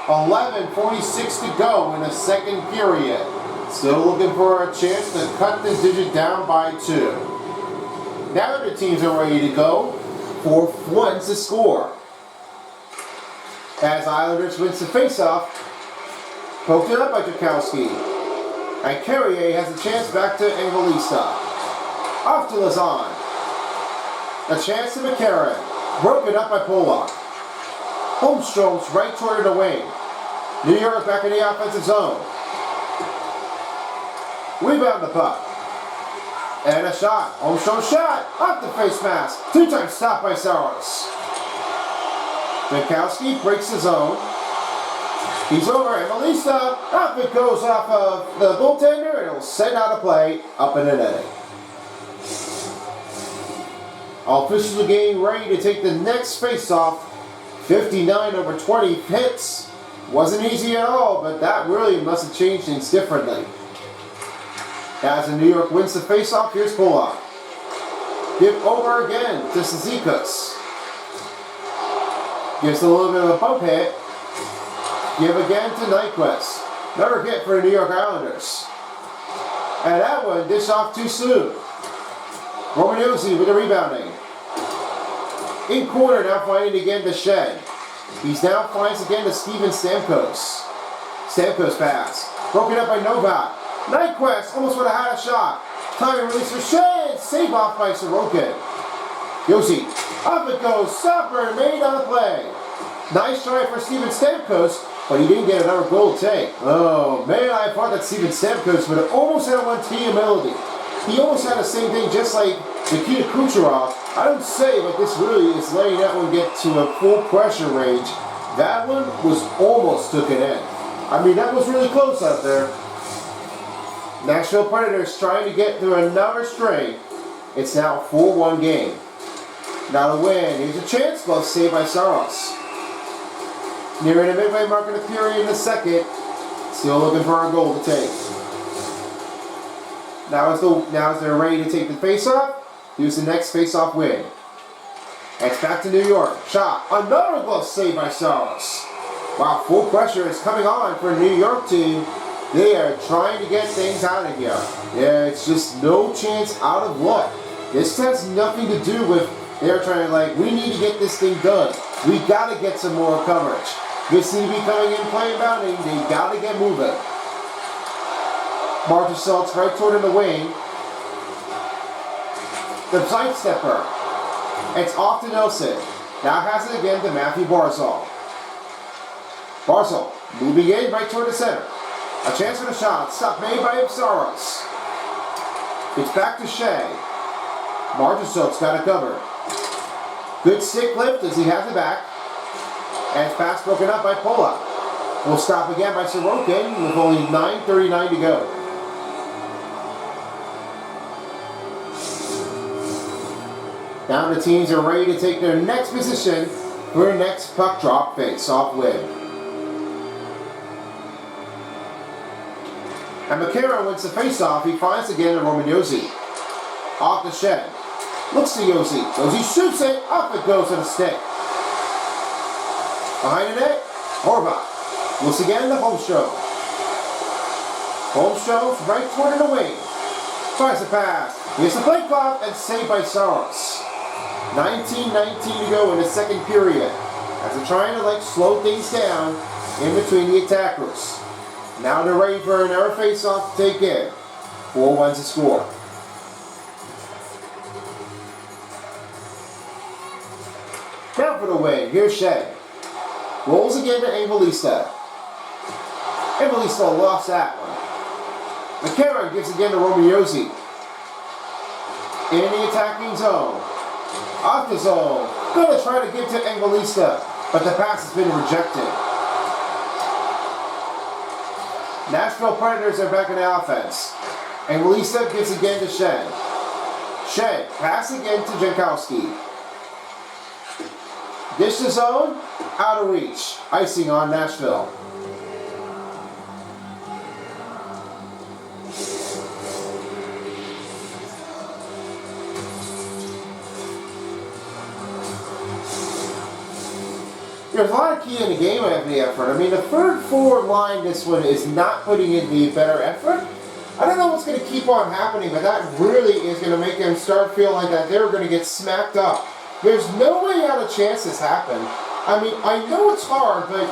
11:46 to go in the second period. Still looking for a chance to cut the digit down by 2. Now the teams are ready to go for ones to score. As Islanders wins the faceoff, poked it up by Jankowski. And Carrier has a chance back to Evangelista. Off to Lazan. A chance to McCarron. Broken up by Pollock. Holmstrom's right toward the wing. New York back in the offensive zone. Rebound the puck. And a shot. Holmstrom shot. Off the face mask. 2-time stop by Saros. Jankowski breaks the zone. He's over. Evangelista. Up it goes off of the goaltender. It'll send out a play up in the netting. Officials are getting ready to take the next face-off. 59/20 hits. Wasn't easy at all, but that really must have changed things differently. As the New York wins the face-off, here's Pollock. Give over again to Zizekas. Gives a little bit of a bump hit. Give again to Nyquist. Another hit for the New York Islanders. And that one dished off too soon. Romanuzzi with the rebounding. In corner, now finding again to Shed. He's now finds again to Steven Stamkos. Stamkos pass. Broken up by Novak. Nyquist almost would have had a shot. Timing release for Shed. Save off by Sorokin. Yossi. Up it goes. Stopper made on the play. Nice try for Steven Stamkos, but he didn't get another goal to take. Oh man, I thought that Steven Stamkos would have almost had one T ability. He almost had the same thing just like Nikita Kucherov. I don't say, but this really is letting that one get to a full pressure range. That one was almost took it in. I mean, that was really close out there. Nashville Predators trying to get through another string. It's now a 4-1 game. Now to win. Here's a chance. Glove saved by Saros. Nearing the midway mark of the period in the second. Still looking for a goal to take. Now as they're ready to take the face-off, here's the next face-off win. It's back to New York. Shot. Another glove save by Saros. Wow, full pressure is coming on for a New York team. They are trying to get things out of here. Yeah, it's just no chance out of luck. This has nothing to do with they're trying to we need to get this thing done. We got to get some more coverage. This needs to be coming in playing bounding. They got to get moving. Marchessault's right toward in the wing. The side stepper. It's off to Nelson. Now has it again to Matthew Barzal. Barzal moving in right toward the center. A chance for the shot. Stop made by Saros. It's back to Shea. Marchessault's got it covered. Good stick lift as he has it back. And it's pass broken up by Pollock. Will stop again by Sorokin with only 9:39 to go. Now the teams are ready to take their next position for their next puck drop face-off win. And McCarron wins the face-off. He finds again to Romanuzzi. Off the Shed. Looks to Yossi. Yossi shoots it. Up it goes to the stick. Behind the net, Horvath. Looks again to Holmstrom. Holmstrom's right toward in the wing. Tries the pass. Here's the play clock and saved by Saros. 19:19 to go in the second period. As they're trying to slow things down in between the attackers. Now they're ready for another face-off to take in. 4-1 to score. Now for the win. Here's Shea. Rolls again to Evangelista. Evangelista lost that one. McCarron gives again to Romanuzzi. In the attacking zone. Off the zone. Gonna try to give to Evangelista, but the pass has been rejected. Nashville Predators are back in the offense. Evangelista gives again to Shed. Shed, pass again to Jankowski. Dish the zone, out of reach. Icing on Nashville. There's a lot of key in the game of the effort. I mean, the third forward line, this one is not putting in the better effort. I don't know what's going to keep on happening, but that really is going to make them start feeling like that they're going to get smacked up There's no way out of chance this happened. I mean, I know it's hard, but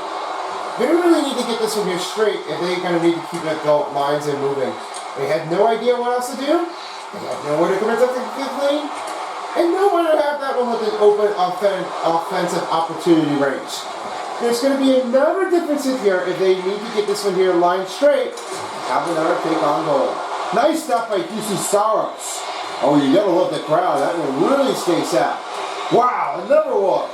they really need to get this one here straight if they kind of need to keep the lines and moving. They had no idea what else to do. They had nowhere to commit up the fifth lane. And nowhere to have that one with an open offensive opportunity range. There's going to be another difference in here if they need to get this one here lined straight. Have another take on goal. Nice stuff by UC Saros. Oh, you gotta love the crowd. That one really stinks out. Wow, another one.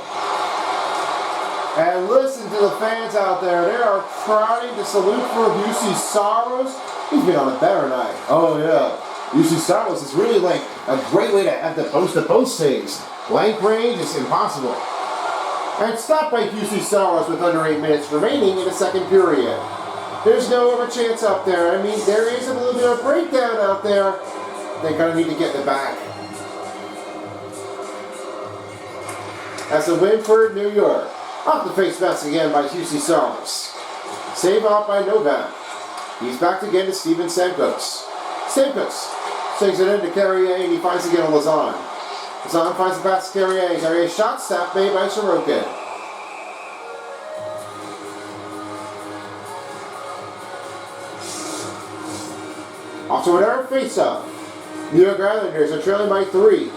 And listen to the fans out there. They are crowding to salute for UC Saros. He's been on a better night. Oh, yeah. UC Saros is really like a great way to have the post-to-post saves. Blank range is impossible. And stopped by UC Saros with under 8 minutes remaining in the second period. There's no other chance up there. I mean, there is a little bit of breakdown out there. They're going to need to get the back. That's a win for New York. Off the face mask again by UC Saros. Save off by Novak. He's back again to Steven Stamkos. Stamkos takes it into Carrier and he finds again on Lazan. Lazan finds the pass to Carrier. Carrier shot stop made by Sorokin. Off to another face-off. New York Islanders are trailing by 3.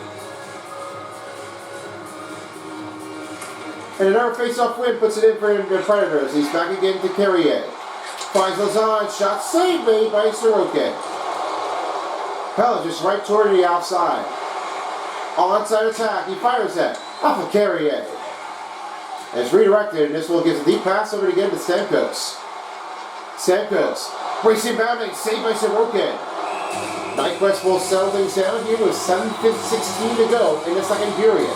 And another face-off win puts it in for the Predators. He's back again to Carrier. Finds Lazan. Shot saved made by Sorokin. Pella just right toward the outside. Onside attack. He fires that. Off of Carrier. And it's redirected, and this will give a deep pass over again to Stamkos. Stamkos. Racing bounding. Saved by Sorokin. Nyquist will settle things down here with 7:16 to go in the second period.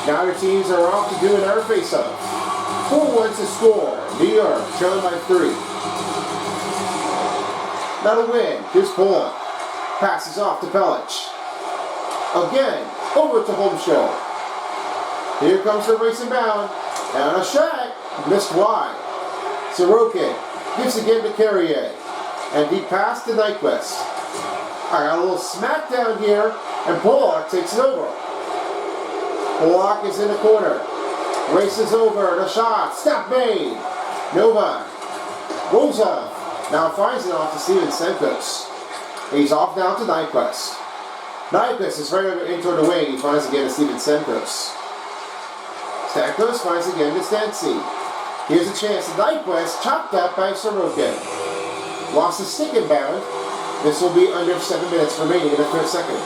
Now your teams are off to do another face-off. 4-1 to score. New York trailing by 3. Not a win. Here's Pollock. Passes off to Pellich. Again, over to Holmstrom. Here comes the racing bound. And a shot. Missed wide. Sorokin gives again to Carrier. And deep pass to Nyquist. I got a little smackdown here. And Pollock takes it over. Pollock is in the corner. Races over. The shot. Stop made. Novak. Rolls off. Now finds it off to Steven Stamkos. He's off now to Nyquist. Nyquist is right over in toward the wing. He finds again to Steven Stamkos. Stamkos finds again to Stancy. Here's a chance to Nyquist. Chopped up by Sorokin. Lost the stick and bound. This will be under 7 minutes remaining in the third second.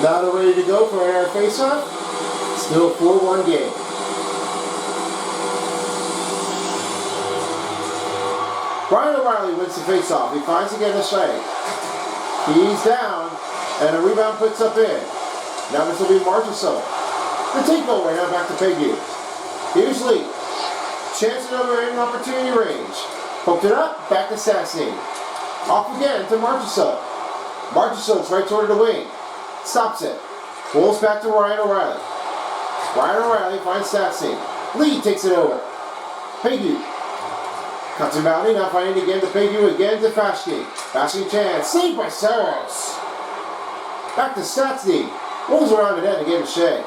Now ready to go for our face-off. Still 4-1 game. Brian O'Reilly wins the face-off. He finds again the strike. He's down, and a rebound puts up in. Now this will be Marchessault. The takeover now back to Peggy. Here's Lee. Chance over in opportunity range. Poked it up, back to Sassy. Off again to Marchessault. Marchessault's right toward the wing. Stops it. Pulls back to Ryan O'Reilly. Ryan O'Reilly finds Sassy. Lee takes it over. Pegu. Cuts him out. Now finding again to Pegu. Again to Fashke. Fashke chance. Saved by Saros. Back to Satsny. Rolls around the net again to Shea.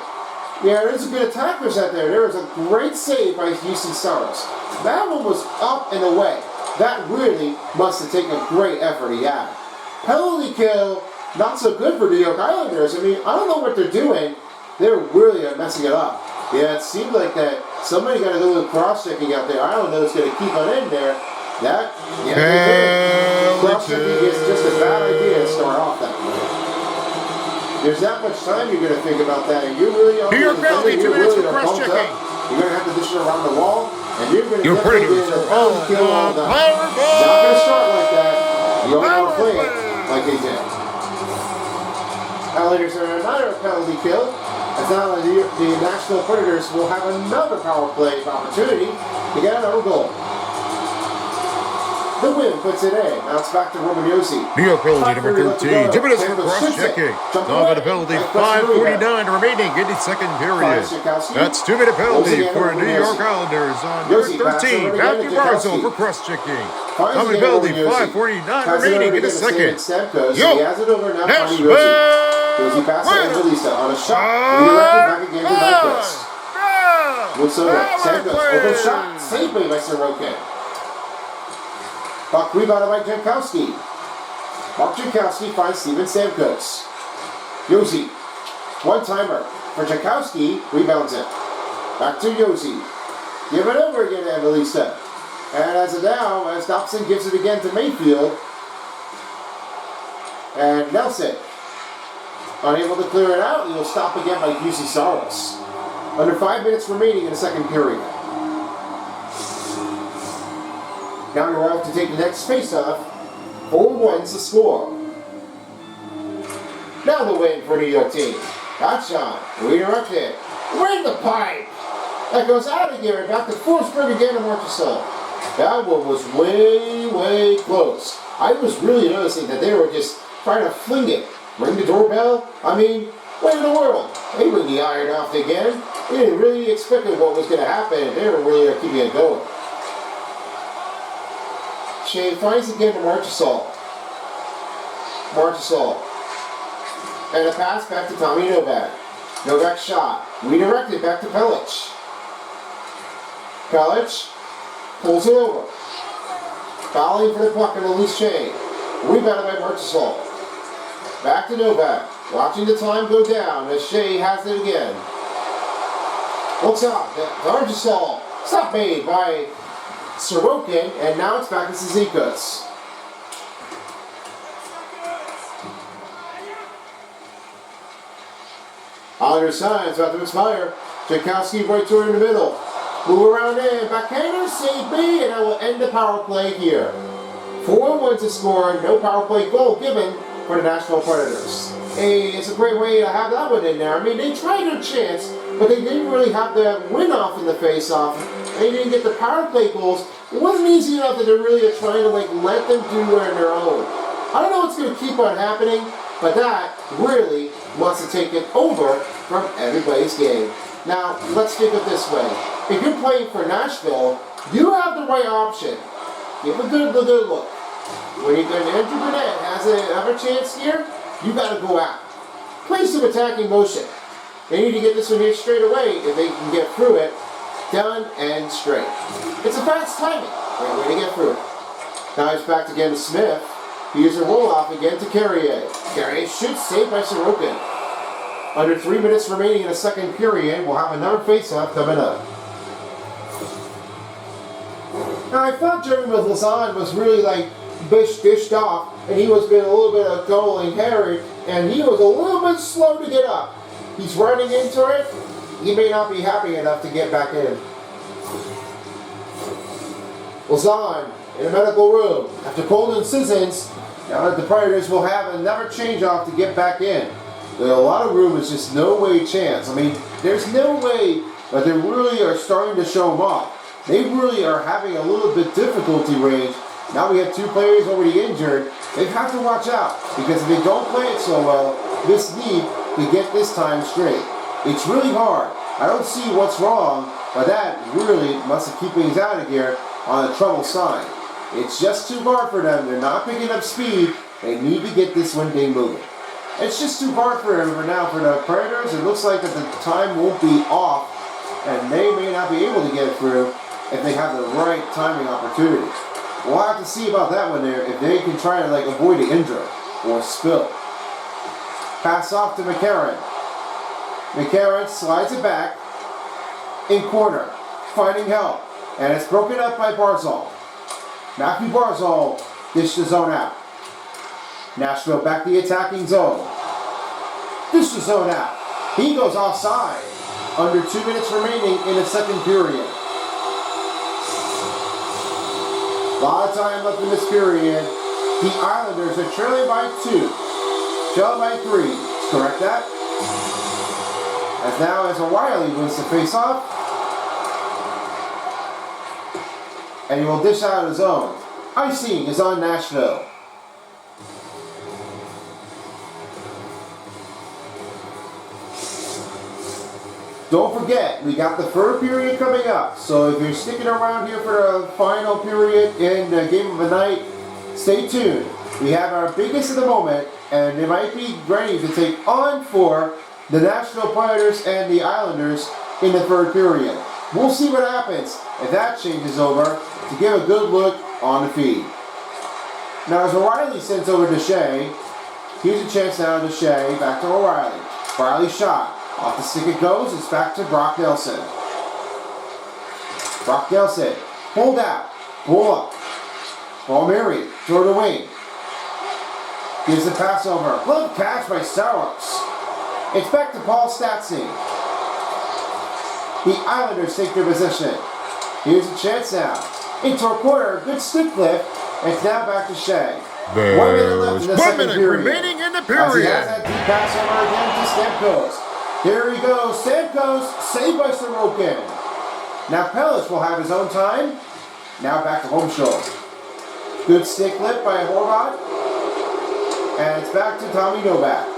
Yeah, there's a good attackers out there. There was a great save by UC Saros. That one was up and away. That really must have taken a great effort he had. Penalty kill. Not so good for New York Islanders. I mean, I don't know what they're doing. They're really messing it up. Yeah, it seemed like that somebody got a little cross-checking out there. I don't know if it's going to keep on in there. That, yeah, cross-checking is just a bad idea to start off that way. There's that much time you're going to think about that, and you really are. New York penalty, 2 minutes for cross-checking. You're going to have to dish it around the wall, and you're going to You're pretty get a penalty kill on the. Not going to start like that. You don't want to play it like they did. Islanders are another penalty kill. As now the Nashville Predators will have another power play opportunity to get another goal. The win puts it in. Now it's back to Romaniosi. New York penalty number 13. 2 minutes for cross-checking. Donovan penalty, 5:49 remaining in the second period. That's 2-minute penalty for New York Islanders on number 13. Matthew Barzal for cross-checking. Donovan penalty, 5:49 remaining in the second. Yo, Nashville! Josie passes and Belisa on a shot. Redirected back again to Nyquist. Moves over. Stamkos. Open shot. Saved by Sorokin. Puck rebounded by Jankowski. Mark Jankowski finds Steven Stamkos. Josie. One-timer for Jankowski. Rebounds it. Back to Josie. Give it over again to Evelisa. And as of now, as Dobson gives it again to Mayfield. And Nelson. Unable to clear it out, he will stop again by UC Saros. Under 5 minutes remaining in the second period. Now you're off to take the next face-off. 4-1's the score. Now the win for New York team. That shot, redirected, right in the pipe. That goes out of here, back to Forsberg again to Marchessault. That one was way, way close. I was really noticing that they were just trying to fling it. Ring the doorbell? I mean, what in the world? They ring the iron off again. They didn't really expect what was going to happen. They were really keeping it going. Shea finds again to Marchessault. Marchessault. And a pass back to Tommy Novak. Novak shot. Redirected back to Pelech. Pelech pulls it over. Fouling for the puck on the loose chain. Rebounded by Marchessault. Back to Novak. Watching the time go down as Shea has it again. Looks up. Marchessault. Stop made by Sorokin, and now it's back to Zizekas. Islanders signs about to expire. Jankowski right to her in the middle. Move around in. Backhander, save B, and I will end the power play here. 4-1 to score. No power play goal given for the Nashville Predators. Hey, it's a great way to have that one in there. I mean, they tried their chance, but they didn't really have the win-off in the face-off. They didn't get the power play goals. It wasn't easy enough that they're really trying to let them do it on their own. I don't know what's going to keep on happening, but that really wants to take it over from everybody's game. Now, let's think of it this way. If you're playing for Nashville, you have the right option. Give a good look. When you're going to Andrew Burnett has another chance here, you got to go out. Play some attacking motion. They need to get this one here straight away if they can get through it. Done and straight. It's a fast timing. Great way to get through it. Now he's back again to Smith. He uses a roll-off again to Carrier. Carrier shoots, saved by Sorokin. Under 3 minutes remaining in the second period, we'll have another face-off coming up. Now I thought Jeremy Lazan was really dished off, and he was being a little bit of goal and carry, and he was a little bit slow to get up. He's running into it. He may not be happy enough to get back in. Lazan in the medical room. After Colton Sissons, now the Predators will have another change-off to get back in. There's a lot of room, it's just no way chance. I mean, there's no way that they really are starting to show them off. They really are having a little bit difficulty range. Now we have two players already injured. They have to watch out, because if they don't play it so well, this need to get this time straight. It's really hard. I don't see what's wrong, but that really must have kept things out of here on the trouble side. It's just too hard for them. They're not picking up speed. They need to get this one thing moving. It's just too hard for them for now. For the Predators, it looks like that the time won't be off, and they may not be able to get it through if they have the right timing opportunity. We'll have to see about that one there, if they can try to avoid the injury or spill. Pass off to McCarron. McCarron slides it back in corner, finding help, and it's broken up by Barzal. Matthew Barzal dished the zone out. Nashville back the attacking zone. Dish the zone out. He goes offside. Under 2 minutes remaining in the second period. A lot of time left in this period. The Islanders are trailing by 2. Trailing by 3. Correct that? As now as O'Reilly wins the face-off. And he will dish out of the zone. Icing is on Nashville. Don't forget, we got the third period coming up. So if you're sticking around here for the final period in the game of the night, stay tuned. We have our biggest of the moment, and they might be ready to take on for the Nashville Predators and the Islanders in the third period. We'll see what happens if that changes over to give a good look on the feed. Now as O'Reilly sends over to Shea, here's a chance now to Shea, back to O'Reilly. O'Reilly shot. Off the stick it goes, it's back to Brock Nelson. Brock Nelson, pulled out, pull up. Palmieri, throw the wing. Gives the pass over. Glove catch by Saros. It's back to Paul Stastny. The Islanders take their possession. Here's a chance now. Into a corner, good stick lift. It's now back to Shea. 1 minute left in the second period. Remaining in the As he period. has that deep pass over again to Stamkos. Here he goes, Stamkos, saved by Sorokin. Now Pellis will have his own time. Now back to Holmstrom. Good stick lift by Horvat. And it's back to Tommy Novak.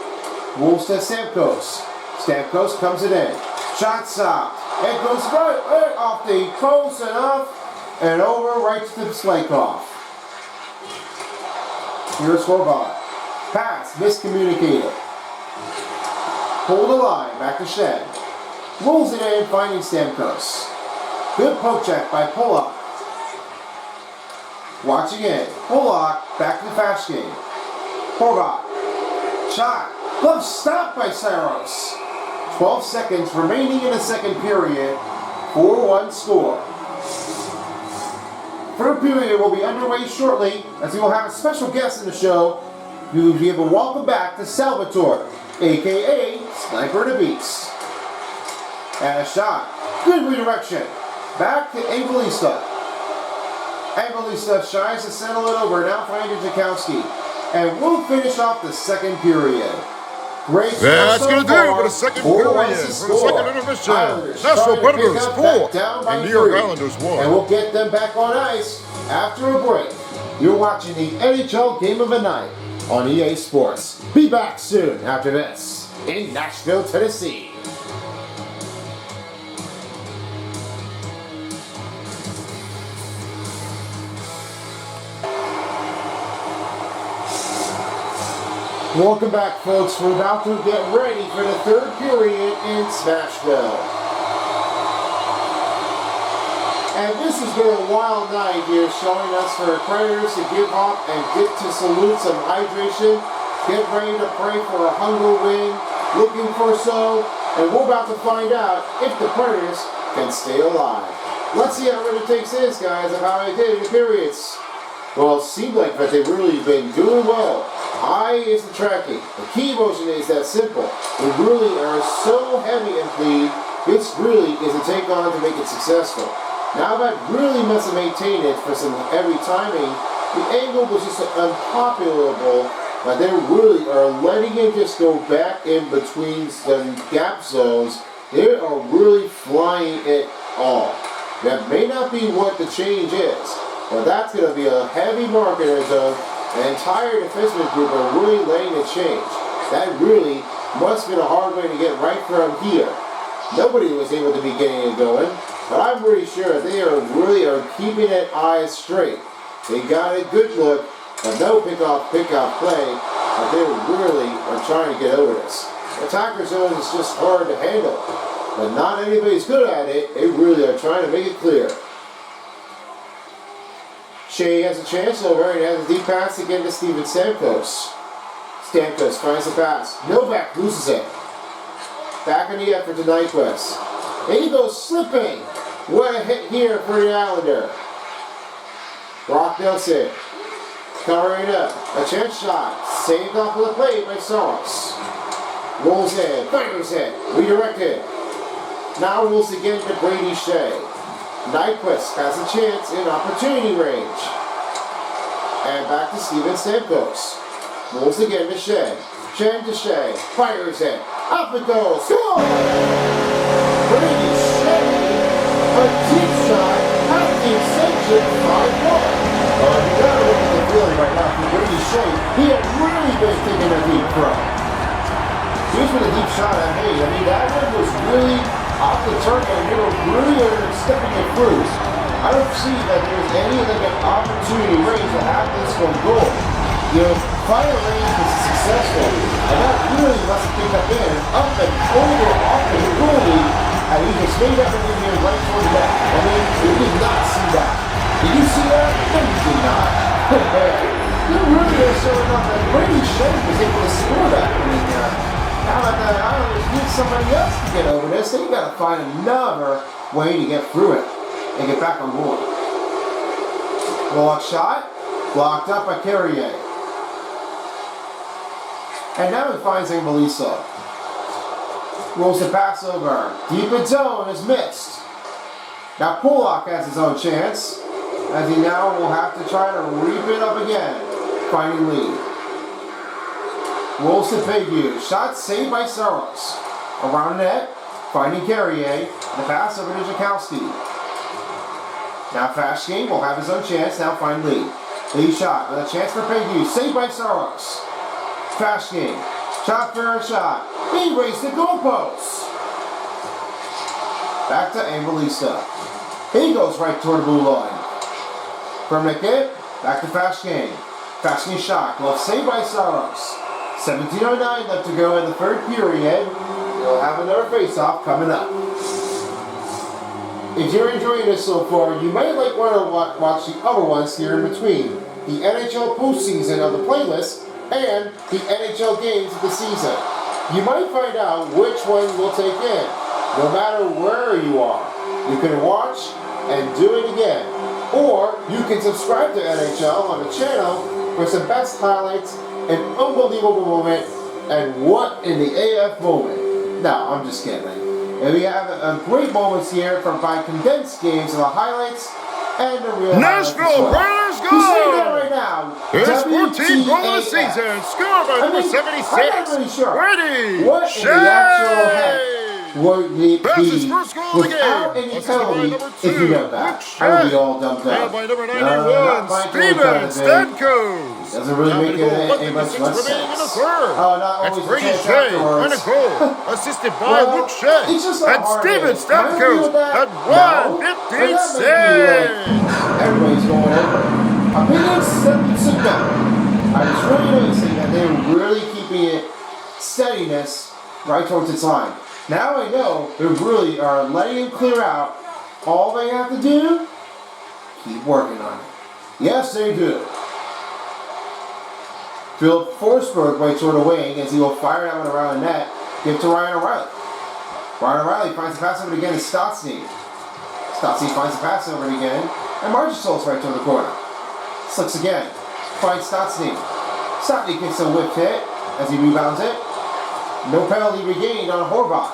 Wolves to Stamkos. Stamkos comes it in. Shot stop. It goes right off the post and off and over right to Slaykoff. Here's Horvat. Pass, miscommunicated. Pull the line, back to Shed. Rolls it in, finding Stamkos. Good poke check by Pollock. Watching it. Pollock, back to the fast game. Horvat. Shot. Glove stopped by Saros. 12 seconds remaining in the second period. 4-1 score. Third period will be underway shortly as we will have a special guest in the show. We will give a welcome back to Salvatore, a.k.a. Sniper the Beats. And a shot. Good redirection. Back to Evangelista. Evangelista tries to settle it over. Now finding Jakowski. And we'll finish off the second period. Great score That's so going to do far. it for the second 4-1 period. to For the score. second intermission. Islanders Nashville trying to pick Predators up 4 back down by and New York 3. Islanders 1. And we'll get them back on ice after a break. You're watching the NHL Game of the Night on EA Sports. Be back soon after this in Nashville, Tennessee. Welcome back, folks. We're about to get ready for the third period in Smashville. And this has been a wild night here, showing us for the Predators to give up and get to salute some hydration, get ready to pray for a hunger win, looking for so, and we're about to find out if the Predators can stay alive. Let's see how it takes this, guys, of how they did in the periods. Well, it seemed like that they've really been doing well. I is the tracking. The key motion is that simple. They really are so heavy and clean. This really is a take on to make it successful. Now that really must have maintained it for some heavy timing. The angle was just unpopularable, but they really are letting it just go back in between some gap zones. They are really flying it all. That may not be what the change is, but that's going to be a heavy marker zone. The entire defenseman group are really letting it change. That really must have been a hard way to get right from here. Nobody was able to be getting it going, but I'm pretty sure they are really keeping it eyes straight. They got a good look, but no pick-off play, but they really are trying to get over this. The attacker zone is just hard to handle, but not anybody's good at it. They really are trying to make it clear. Shea has a chance over and has a deep pass again to Steven Stamkos. Stamkos finds the pass. Novak loses it. Back on the effort to Nyquist. And he goes slipping. What a hit here for the Islander. Brock Nelson covering up. A chance shot. Saved off of the plate by Saros. Rolls in. Fires it. Redirected. Now rolls again to Brady Shea. Nyquist has a chance in opportunity range. And back to Steven Stamkos. Rolls again to Shea. Shea to Shea. Fires it. Up it goes. Score! Brady Shea. A deep shot at the extension 5-1. You gotta look at the feeling right now from Brady Shea. He had really been taking a deep throw. Here's with a deep shot at Hayes. I mean, that one was really off the target, and they were really stepping it through. I don't see that there's any opportunity range to have this one goal. Fire range was successful, and that really must have picked up in up and over off the goalie, and he just made that one in here right toward the net. I mean, you did not see that. Did you see that? No, you did not. Oh man, you really are showing up that Brady Shea was able to score that one in there. Now that the Islanders need somebody else to get over this, they got to find another way to get through it and get back on board. Block shot, blocked up by Carrier. And now he finds Melissa. Rolls the pass over. Deep in zone is missed. Now Pollock has his own chance, as he now will have to try to reap it up again. Finding lead. Rolls to Pegu. Shot saved by Saros. Around the net, finding Carrier. The pass over to Jakowski. Now Fashkin will have his own chance. Now find lead. Lead shot with a chance for Pegu. Saved by Saros. Fashkin. Shot for a shot. He raised the goalposts. Back to Angelista. He goes right toward the blue line. From Nickett, back to Fashkin. Fashkin shot. Glove saved by Saros. 17:09 left to go in the third period. We'll have another face-off coming up. If you're enjoying this so far, you might like want to watch the other ones here in between. The NHL postseason of the playlist and the NHL games of the season. You might find out which one we'll take in. No matter where you are, you can watch and do it again. Or you can subscribe to NHL on the channel for some best highlights, an unbelievable moment, and what in the AF moment. No, I'm just kidding. And we have great moments here from by condensed games of the highlights and the real Nashville Predators go! Who's saying that go! right now? His 14th goal of the season, scored by number 76. I'm not really sure. Brady What in the actual heck Shea! would That's his first goal of the without game. any Assisted by penalty number if you know 2, that? Luke I would be Shea. all dumped Nailed up. by number Not 91, by Steven Stamkos. Doesn't really make it much remaining in the sense. third. Not That's always Brady the chance Shea afterwards. and a goal, assisted by Well, Luke Shea. it's just not And hard Steven to agree Stamkos with that. at No, 115 but that may be saves. everybody's going over. Opinions sit down. I was really noticing that they were really keeping it steadiness right towards its line. Now I know they really are letting him clear out. All they have to do, keep working on it. Yes, they do. Philip Forsberg right toward the wing as he will fire that one around the net. Give to Ryan O'Reilly. Ryan O'Reilly finds the pass over again to Stotzy. Stotzy finds the pass over again. And Marchessault's right toward the corner. Slicks again. Finds Stotzy. Stotzy gets a whip hit as he rebounds it. No penalty regained on Horvath.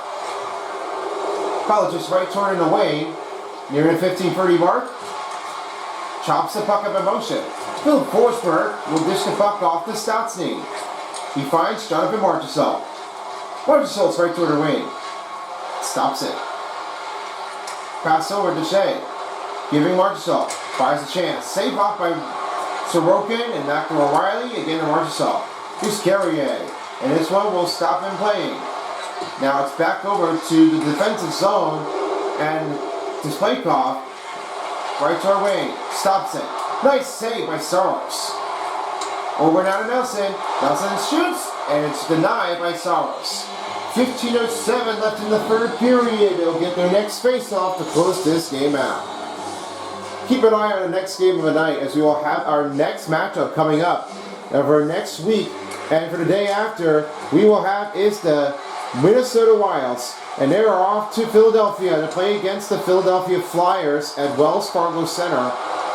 Pellich's right turn in the wing. Near the 15-30 mark. Chops the puck up in motion. Philip Forsberg will dish the puck off to Stotzy. He finds Jonathan Marchessault. Marchessault's right toward the wing. Stops it. Pass over to Shea. Giving Marchessault. Fires a chance. Save off by Sorokin and back to O'Reilly. Again to Marchessault. Here's Carrier. And this one will stop him playing. Now it's back over to the defensive zone. And to Splaykov. Right to our wing. Stops it. Nice save by Saros. Over now to Nelson. Nelson shoots. And it's denied by Saros. 15:07 left in the third period. They'll get their next face-off to close this game out. Keep an eye on the next game of the night as we will have our next matchup coming up. And for next week and for the day after, we will have is the Minnesota Wilds. And they are off to Philadelphia to play against the Philadelphia Flyers at Wells Fargo Center.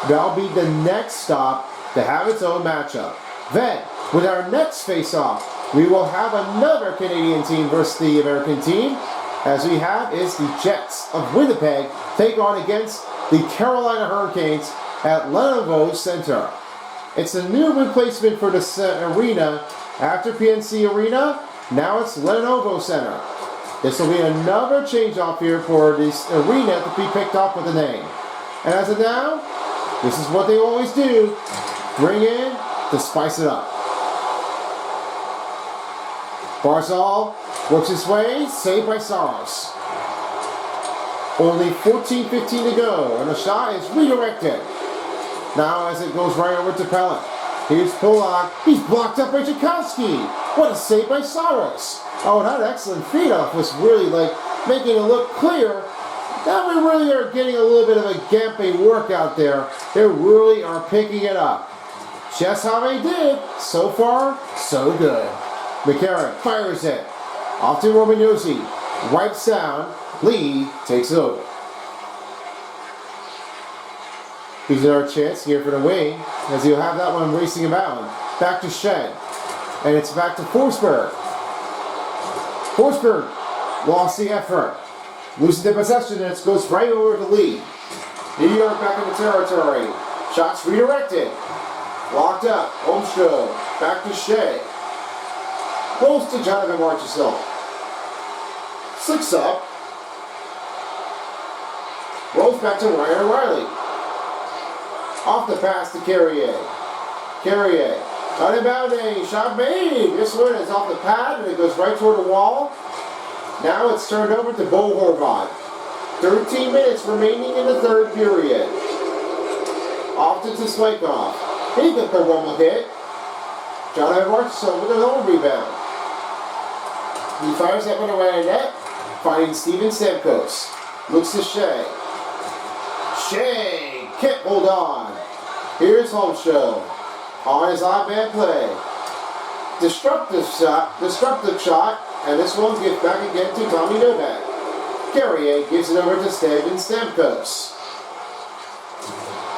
That'll be the next stop to have its own matchup. Then, with our next face-off, we will have another Canadian team versus the American team. As we have is the Jets of Winnipeg take on against the Carolina Hurricanes at Lenovo Center. It's a new replacement for the arena. After PNC Arena, now it's Lenovo Center. This will be another change off here for this arena to be picked up with a name. And as of now, This is what they always do. Bring in to spice it up. Barzal works his way, saved by Saros. Only 14-15 to go, and the shot is redirected. Now as it goes right over to Pellet. Here's Polak. He's blocked up by Tchaikovsky. What a save by Saros. Oh, that excellent feed-off was really making it look clear. Now we really are getting a little bit of a Gampe workout there. They really are picking it up. Just how they did. So far, so good. McCarron fires it. Off to Romagnosi. Wipes down. Lee takes it over. Here's another chance here for the wing, as he'll have that one racing about. Back to Shed. And it's back to Forsberg. Forsberg lost the effort. Loses the possession, and it goes right over to Lee. New York back in the territory. Shots redirected. Locked up. Holmstrom. Back to Shea. Close to Jonathan Marchessault. 6 up. Rolls back to Ryan O'Reilly. Off the pass to Carrier. Carrier. Unbounding. Shot made. This one is off the pad, and it goes right toward the wall. Now it's turned over to Bo Horvat. 13 minutes remaining in the third period. Off to Slikov. He got the rumble hit. Jonathan Marchessault with a home rebound. He fires up on the right net, finding Steven Stamkos. Looks to Shea. Shea can't hold on. Here's Holmstrom on his odd man play. Destructive shot, and this one gets back again to Tommy Novak. Carrier gives it over to Steven Stamkos.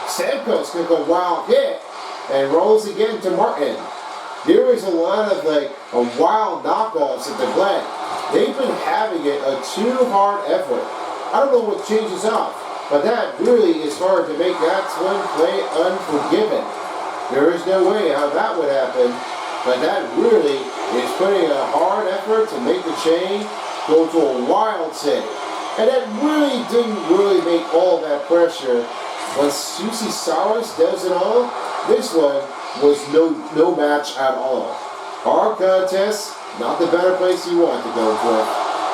Stamkos can go wild hit and rolls again to Martin. There is a lot of a wild knockoffs at the Glen. They've been having it a too hard effort. I don't know what changes up, but that really is hard to make that swing play unforgiven. There is no way how that would happen, but that really is putting a hard effort to make the chain go to a wild save. And that really didn't make all that pressure. When Susie Saros does it all, this one was no match at all. Hard contest, not the better place you want to go for.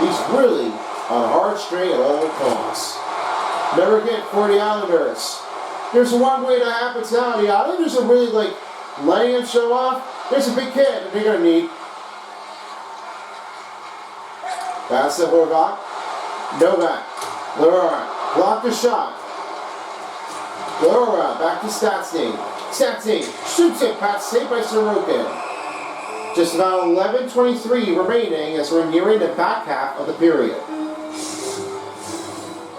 He's really on hard straight at all costs. Never get for the Islanders. There's one way that happens now. The Islanders are really letting him show off. There's a big kid that they're going to need. Pass to Horvat. Novak. Laura. Block the shot. Laura back to Stastny. Stastny shoots it past saved by Sorokin. Just about 11:23 remaining as we're nearing the back half of the period.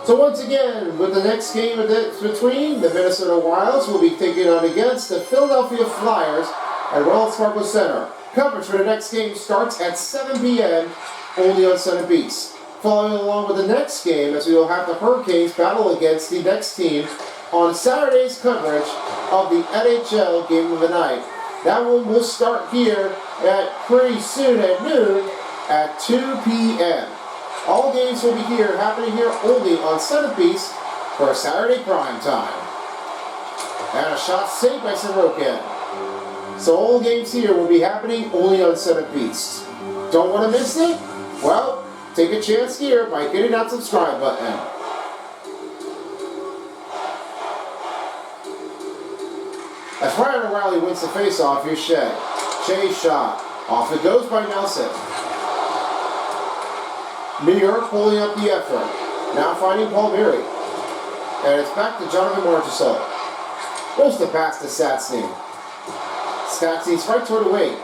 So once again, with the next game between, the Minnesota Wilds will be taking on against the Philadelphia Flyers at Wells Fargo Center. Coverage for the next game starts at 7 p.m. only on Center Beats. Following along with the next game, as we will have the Hurricanes battle against the next team on Saturday's coverage of the NHL Game of the Night. That one will start here at pretty soon at noon at 2 p.m. All games will be happening here only on Centerpiece for a Saturday prime time. And a shot saved by Sorokin. So all games here will be happening only on Centerpiece. Don't want to miss it? Well, take a chance here by hitting that subscribe button. As Ryan O'Reilly wins the face-off, here's Shea. Shea's shot. Off it goes by Nelson. New York pulling up the effort. Now finding Palmieri. And it's back to Jonathan Marchessault. Goes the pass to Stastny. Stastny's right toward the wing.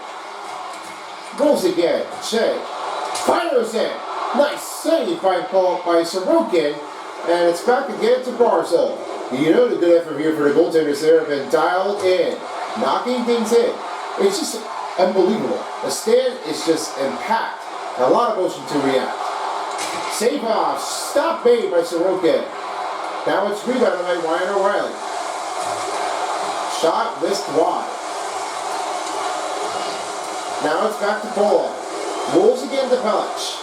Rolls again. Shea. Fires it. Nice save by Sorokin. And it's back again to Barzal. You know the good effort here for the goaltenders there have been dialed in. Knocking things in. It's just unbelievable. The stand is just impact. And a lot of motion to react. Save off. Stop made by Sorokin. Now it's rebounded by Ryan O'Reilly. Shot missed wide. Now it's back to Pola. Rolls again to Pelech.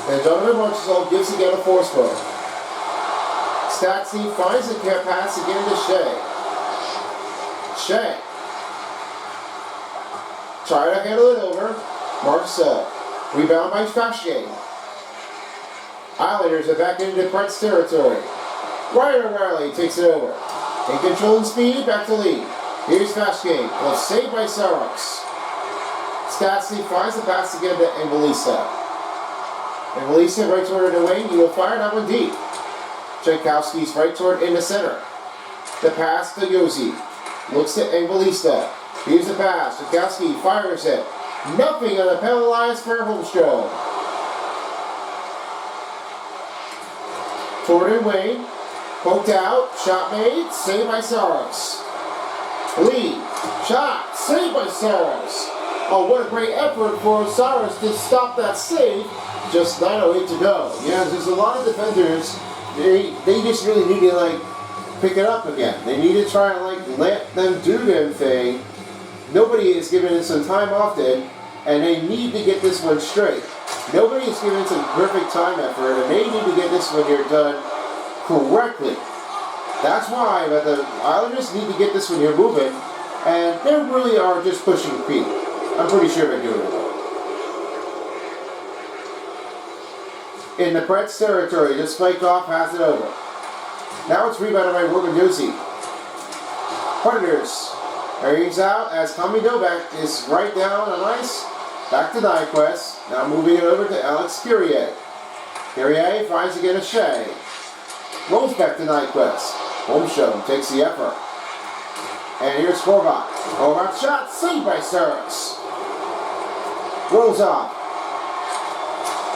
And Jonathan Marchessault gives again a force vote. Statsy finds the pass again to Shea. Shea. Try to handle it over. Marcel. Rebound by Fashgate. Islanders are back into Preds territory. Ryan O'Reilly takes it over. In control and speed, back to lead. Here's Fashgate. Well, saved by Saros. Statsy finds the pass again to Evangelista. Evangelista right toward the wing. He will fire that one deep. Tchaikovsky's right toward in the center. The pass to Yossi. Looks to Evangelista. Here's the pass. Tchaikovsky fires it. Nothing on the penalty line for Holmstrom. Toward and wing. Poked out. Shot made. Saved by Saros. Lead. Shot. Saved by Saros. Oh, what a great effort for Saros to stop that save. Just 9:08 to go. Yeah, there's a lot of defenders. They just really need to pick it up again. They need to try and let them do their thing. Nobody is giving it some time often, and they need to get this one straight. Nobody is giving it some perfect time effort, and they need to get this one here done correctly. That's why the Islanders need to get this one here moving, and they really are just pushing repeat. I'm pretty sure they're doing it. In the Preds territory, the spike off has it over. Now it's rebounded by Roman Yossi. Predators. Aries out as Tommy Novak is right down on ice. Back to Nyquist. Now moving it over to Alex Kyrie. Kyrie finds again a Shea. Rolls back to Nyquist. Holmstrom takes the effort. And here's Horvat. Horvat shot saved by Saros. Rolls off.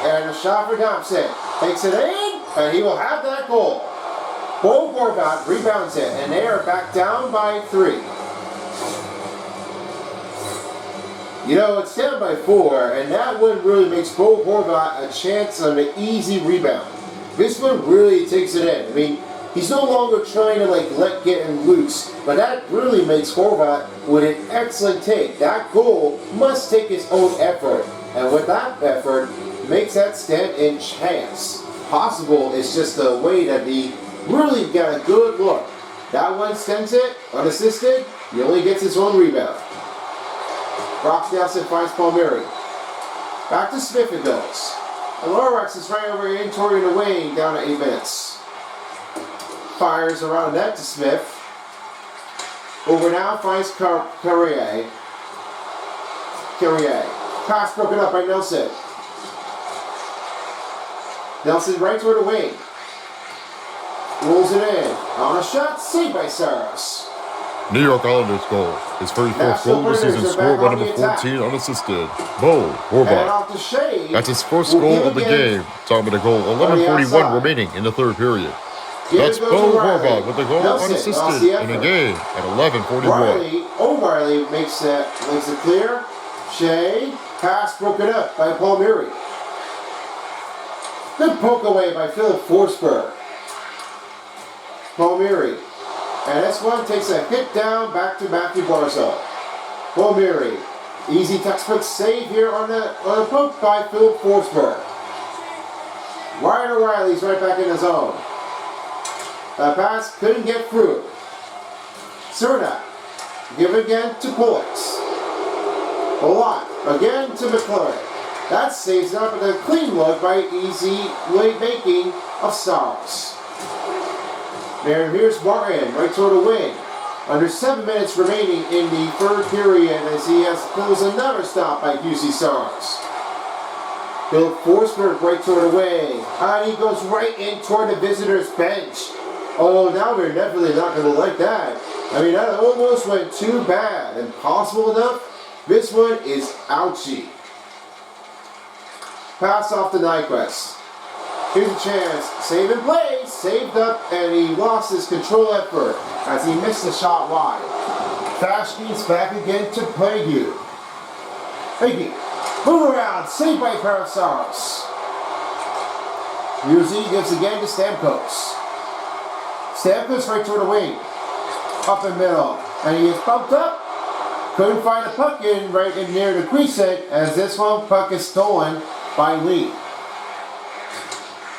And a shot for Thompson. Takes it in, and he will have that goal. Bo Horvat rebounds it, and they are back down by 3. You know, it's down by 4, and that one really makes Bo Horvat a chance on an easy rebound. This one really takes it in. I mean, he's no longer trying to let get him loose, but that really makes Horvat with an excellent take. That goal must take his own effort, and with that effort, makes that stand-in chance. Possible is just the way that he really got a good look. That one sends it, unassisted, he only gets his own rebound. Brock Nelson finds Palmieri. Back to Smith it goes. And Lorax is right over in toward the wing down to 8 minutes. Fires around the net to Smith. Over now finds Carrier. Pass broken up by Nelson. Nelson right toward the wing. Rolls it in. On a shot, saved by Saros. New York Islanders goal. His 34th goal of the season, scored by number 14, unassisted. Bo Horvat. That's his first goal of the game. Time of the goal, 11:41 remaining in the third period. That's Bo Horvat with the goal unassisted in the game at 11:41. O'Reilly makes it clear. Shea, pass broken up by Palmieri. Good poke away by Philip Forsberg. Palmieri. And this one takes a hit down back to Matthew Barzal. Palmieri. Easy textbook save here on the poke by Philip Forsberg. Ryan O'Reilly's right back in the zone. That pass couldn't get through. Cernak. Give again to Pullix. Polak. Again to McLaren. That saves up with a clean look by easy late making of Saros. And here's Martin right toward the wing. Under 7 minutes remaining in the third period as he pulls another stop by QC Saros. Bill Forsberg right toward the wing. And he goes right in toward the visitors' bench. Oh, now they're definitely not going to like that. I mean, that almost went too bad. Impossible enough? This one is ouchie. Pass off to Nyquist. Here's a chance. Save and play. Saved up, and he lost his control effort as he missed the shot wide. Fashbeat's back again to Plague. Plague. Move around. Saved by Parasaurus. Musi gives again to Stamkos. Stamkos right toward the wing. Up in middle. And he is bumped up. Couldn't find the puck in right in near the crease as this one puck is stolen by Lee.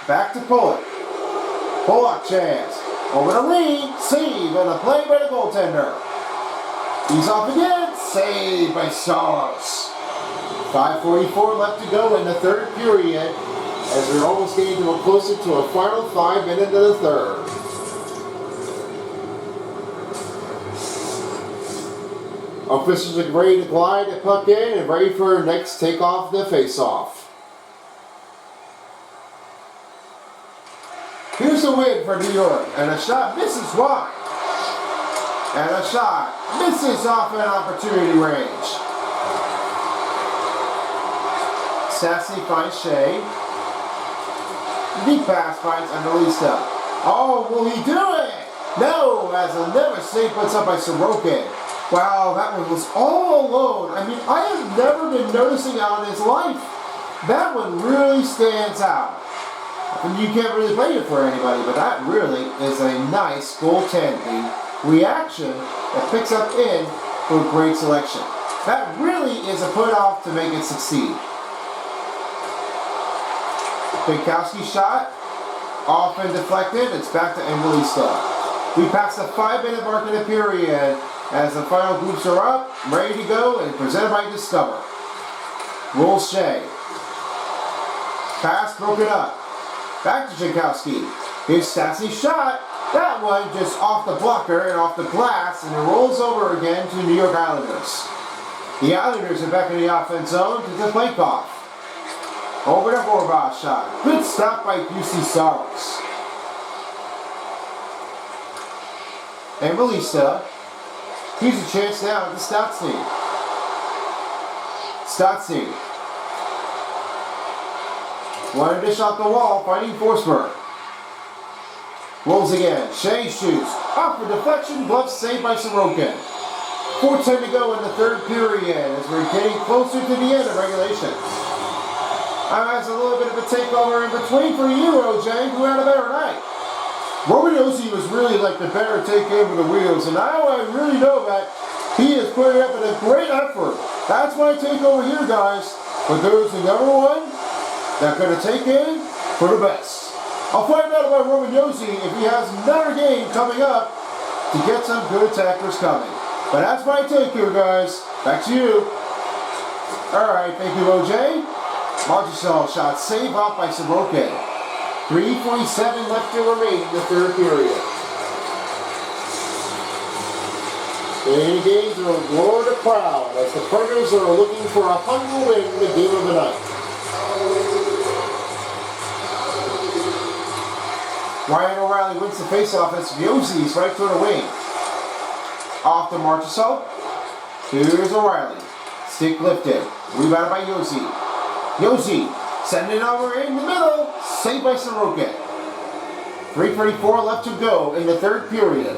Back to Pullett. Pull-up chance. Over the lead. Save and a play by the goaltender. He's off again. Saved by Soros. 5:44 left to go in the third period as we're almost getting closer to a final 5 minutes of the third. Officials are ready to glide the puck in and ready for our next takeoff the face-off. Here's the win for New York, and a shot misses wide. And a shot misses off an opportunity range. Sassy finds Shea. Deep pass finds Annalisa. Oh, will he do it? No, as another save puts up by Sorokin. Wow, that one was all alone. I mean, I have never been noticing that in his life. That one really stands out. And you can't really blame it for anybody, but that really is a nice goaltending reaction that picks up in for a great selection. That really is a put-off to make it succeed. Pinkowski shot, off and deflected. It's back to Emelista. We pass the 5-minute mark in the period as the final groups are up, ready to go, and presented by Discover. Rolls Shea. Pass broken up. Back to Pinkowski. Here's Stassy's shot. That one just off the blocker and off the glass, and it rolls over again to the New York Islanders. The Islanders are back in the offense zone to the Plakoff. Over to Horvath shot. Good stop by UC Saros. And Melissa. Here's a chance now to Stotzy. Stotzy. One dish off the wall, finding Forsberg. Rolls again. Shea shoots. Off for deflection. Glove saved by Sorokin. 4:10 to go in the third period as we're getting closer to the end of regulation. That's a little bit of a takeover in between for you, OJ. Who had a better night? Romanozzi was really like the better take over the wheels, and now I really know that he is putting up in a great effort. That's my take over here, guys. But those who never won, they're going to take in for the best. I'll find out about Romanozzi if he has another game coming up to get some good tacklers coming. But that's my take here, guys. Back to you. All right, thank you, OJ. Marchessault shot saved off by Sorokin. 3:47 left to remain in the third period. And the games are roar the crowd as the Predators are looking for a hungry win in the game of the night. Ryan O'Reilly wins the faceoff as Yoshi's right toward the wing. Off to Marchessault. Here's O'Reilly. Stick lifted. Rebounded by Yoshi. Yoshi sending it over in the middle. Saved by Sorokin. 3:34 left to go in the third period.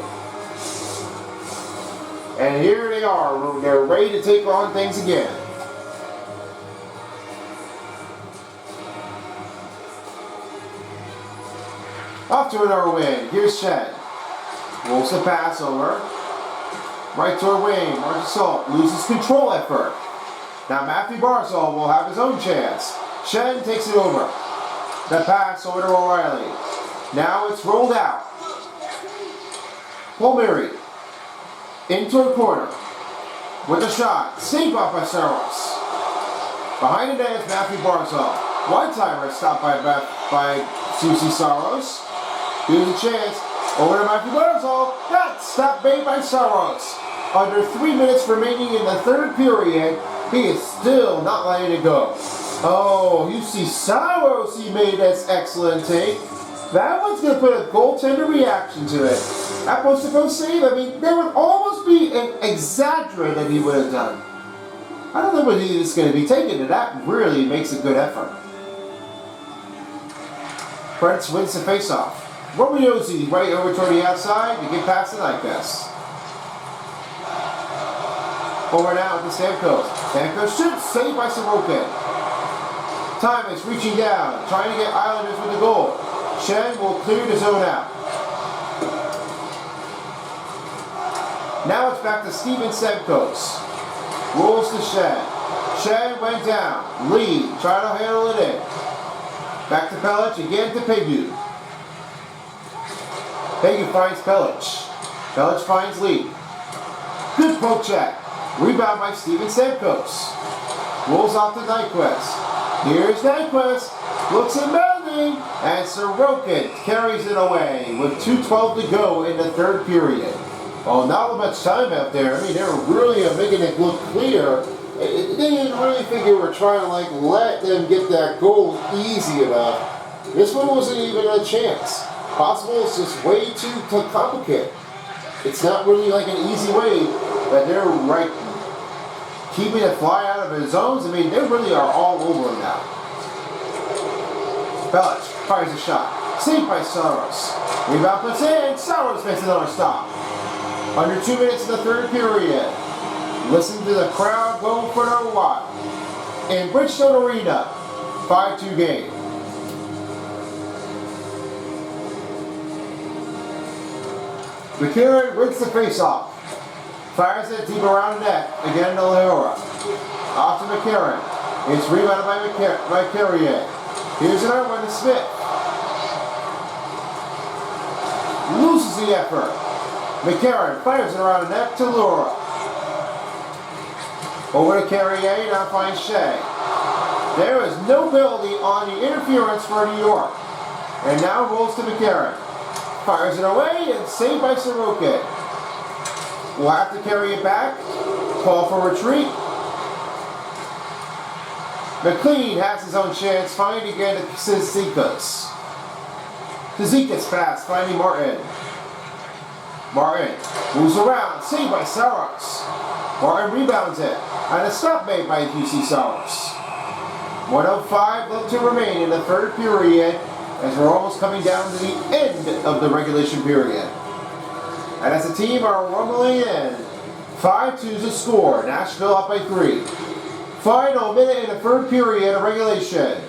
And here they are. They're ready to take on things again. Off to another win. Here's Shed. Rolls the pass over. Right toward wing. Marchessault loses control at first. Now Matthew Barzal will have his own chance. Shen takes it over. The pass over to O'Reilly. Now it's rolled out. Palmieri. Into a corner. With a shot. Saved off by Saros. Behind the net is Matthew Barzal. One-timer stopped by Susie Saros. Here's a chance. Over to Matthew Barzal. That's stopped made by Saros. Under 3 minutes remaining in the third period, he is still not letting it go. Oh, you see Saros, he made this excellent take. That one's going to put a goaltender reaction to it. That post-to-post save, I mean, there would almost be an exaggerate that he would have done. I don't know what he is going to be taking, and that really makes a good effort. Prince wins the faceoff. Romanozzi right over toward the outside to get past the night best. Over now to Stamkos. Stamkos shoots, saved by Sorokin. Thomas reaching down, trying to get Islanders with the goal. Shen will clear the zone out. Now it's back to Steven Stamkos. Rolls to Shen. Shen went down. Lee trying to handle it in. Back to Pellich, again to Pegu. Hagen finds Pelic. Pelic finds Lee. Good poke check. Rebound by Steven Stamkos. Rolls off to Nyquist. Here's Nyquist. Looks amazing. And Sorokin carries it away with 2:12 to go in the third period. Oh, not much time out there. I mean, they were really making it look clear. They didn't really think they were trying to let them get that goal easy enough. This one wasn't even a chance. Possible it's just way too complicated. It's not really like an easy way, but they're keeping it fly out of his zones. I mean, they really are all over him now. Pelic fires a shot. Saved by Saros. Rebound puts in. Saros makes another stop. Under 2 minutes in the third period. Listen to the crowd go for a while. In Bridgestone Arena, 5-2 game. McCarron rigs the face-off. Fires it deep around the net. Again to Leora. Off to McCarron. It's rebounded by Carrier. Here's another one to Smith. Loses the effort. McCarron fires it around the net to Leora. Over to Carrier, now finds Shea. There is no penalty on the interference for New York. And now rolls to McCarron. Fires it away and saved by Sorokin. We'll have to carry it back. Call for retreat. McLean has his own chance. Finding again to Zizekas. Zizekas fast, finding Martin. Martin moves around. Saved by Saros. Martin rebounds it. And a stop made by UC Saros. 1:05 left to remain in the third period, as we're almost coming down to the end of the regulation period. And as the team are rumbling in, 5-2 is the score. Nashville up by 3. Final minute in the third period of regulation.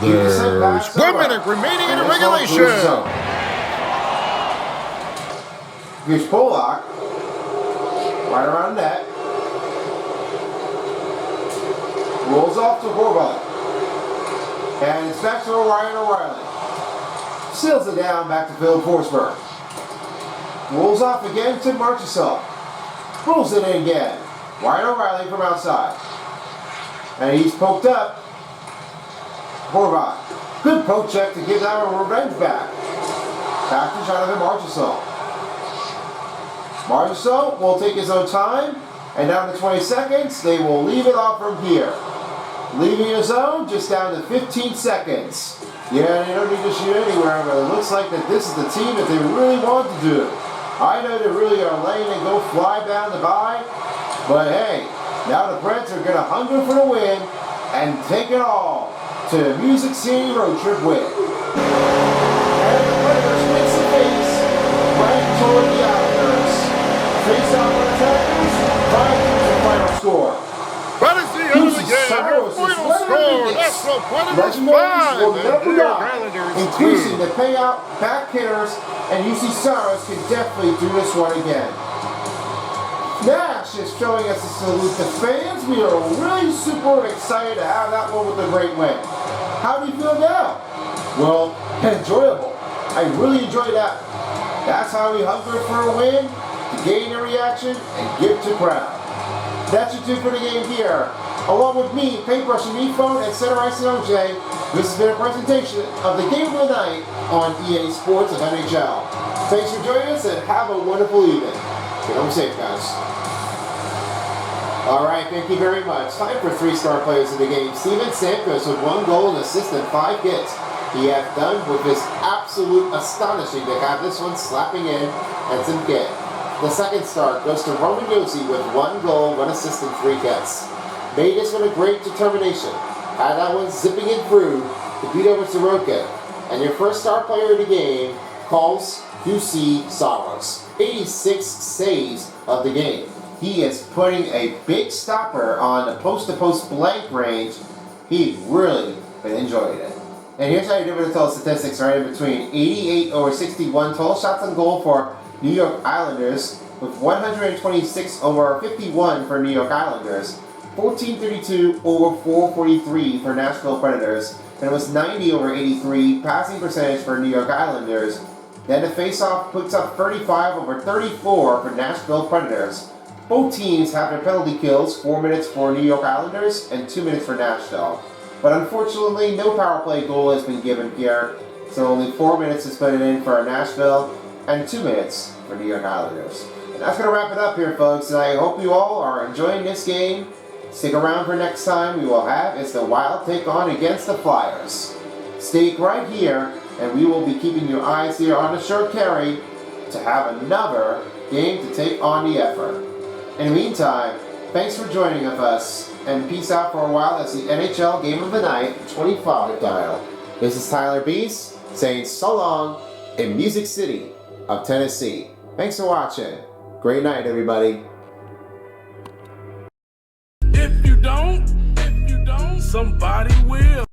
There's 1 minute remaining in the regulation. Here's Polak. Right around net. Rolls off to Horvath. And it's back to Ryan O'Reilly. Seals it down back to Phil Forsberg. Rolls off again to Marchessault. Rolls it in again. Ryan O'Reilly from outside. And he's poked up. Horvath. Good poke check to give that a revenge back. Back to Jonathan Marchessault. Marchessault will take his own time. And down to 20 seconds, they will leave it off from here. Leaving his zone just down to 15 seconds. Yeah, they don't need to shoot anywhere, but it looks like that this is the team that they really want to do. I know they really are letting it go fly down the by, but hey, now the Preds are going to hunger for the win and take it all to the Music City road trip win. And the Predators makes the face right toward the Islanders. Face off on attackers, 5-2 the final score. That is the end of the game. Your final score, Nashville Predators 5 and New York Islanders 2. Increasing the payout, back hitters, and UC Saros can definitely do this one again. Nash is showing us a salute to fans. We are really super excited to have that one with a great win. How do you feel now? Well, enjoyable. I really enjoyed that. That's how we hunger for a win, to gain a reaction, and give to crowd. That's your tip for the game here. Along with me, Paintbrush and Me-Phone, and Center Ice and OJ, this has been a presentation of the game of the night on EA Sports of NHL. Thanks for joining us and have a wonderful evening. Get home safe, guys. Alright, thank you very much. Time for 3-star players of the game. Steven Stamkos with 1 goal, an assist, and 5 hits. He hath done with his absolute astonishing to have this one slapping in and some hit. The second star goes to Roman Josi with 1 goal, 1 assist, and 3 hits. Made this one a great determination. Had that one zipping it through to beat over Sorokin. And your first star player of the game calls UC Saros. 86 saves of the game. He is putting a big stopper on the post-to-post blank range. He's really been enjoying it. And here's how you do with the total statistics right in between. 88 over 61 total shots on goal for New York Islanders, with 126 over 51 for New York Islanders, 1432 over 443 for Nashville Predators, and it was 90 over 83 passing percentage for New York Islanders, Then the faceoff puts up 35 over 34 for Nashville Predators. Both teams have their penalty kills, 4 minutes for New York Islanders and 2 minutes for Nashville. But unfortunately, no power play goal has been given here, so only 4 minutes is put in for Nashville and 2 minutes for New York Islanders. And that's going to wrap it up here, folks, and I hope you all are enjoying this game. Stick around for next time we will have is the Wild take on against the Flyers. Stay right here, and we will be keeping your eyes here on the short carry to have another game to take on the effort. In the meantime, thanks for joining with us, and peace out for a while as the NHL Game of the Night 25 dial. This is Tyler Beast saying so long in Music City of Tennessee. Thanks for watching. Great night, everybody. If you don't, somebody will.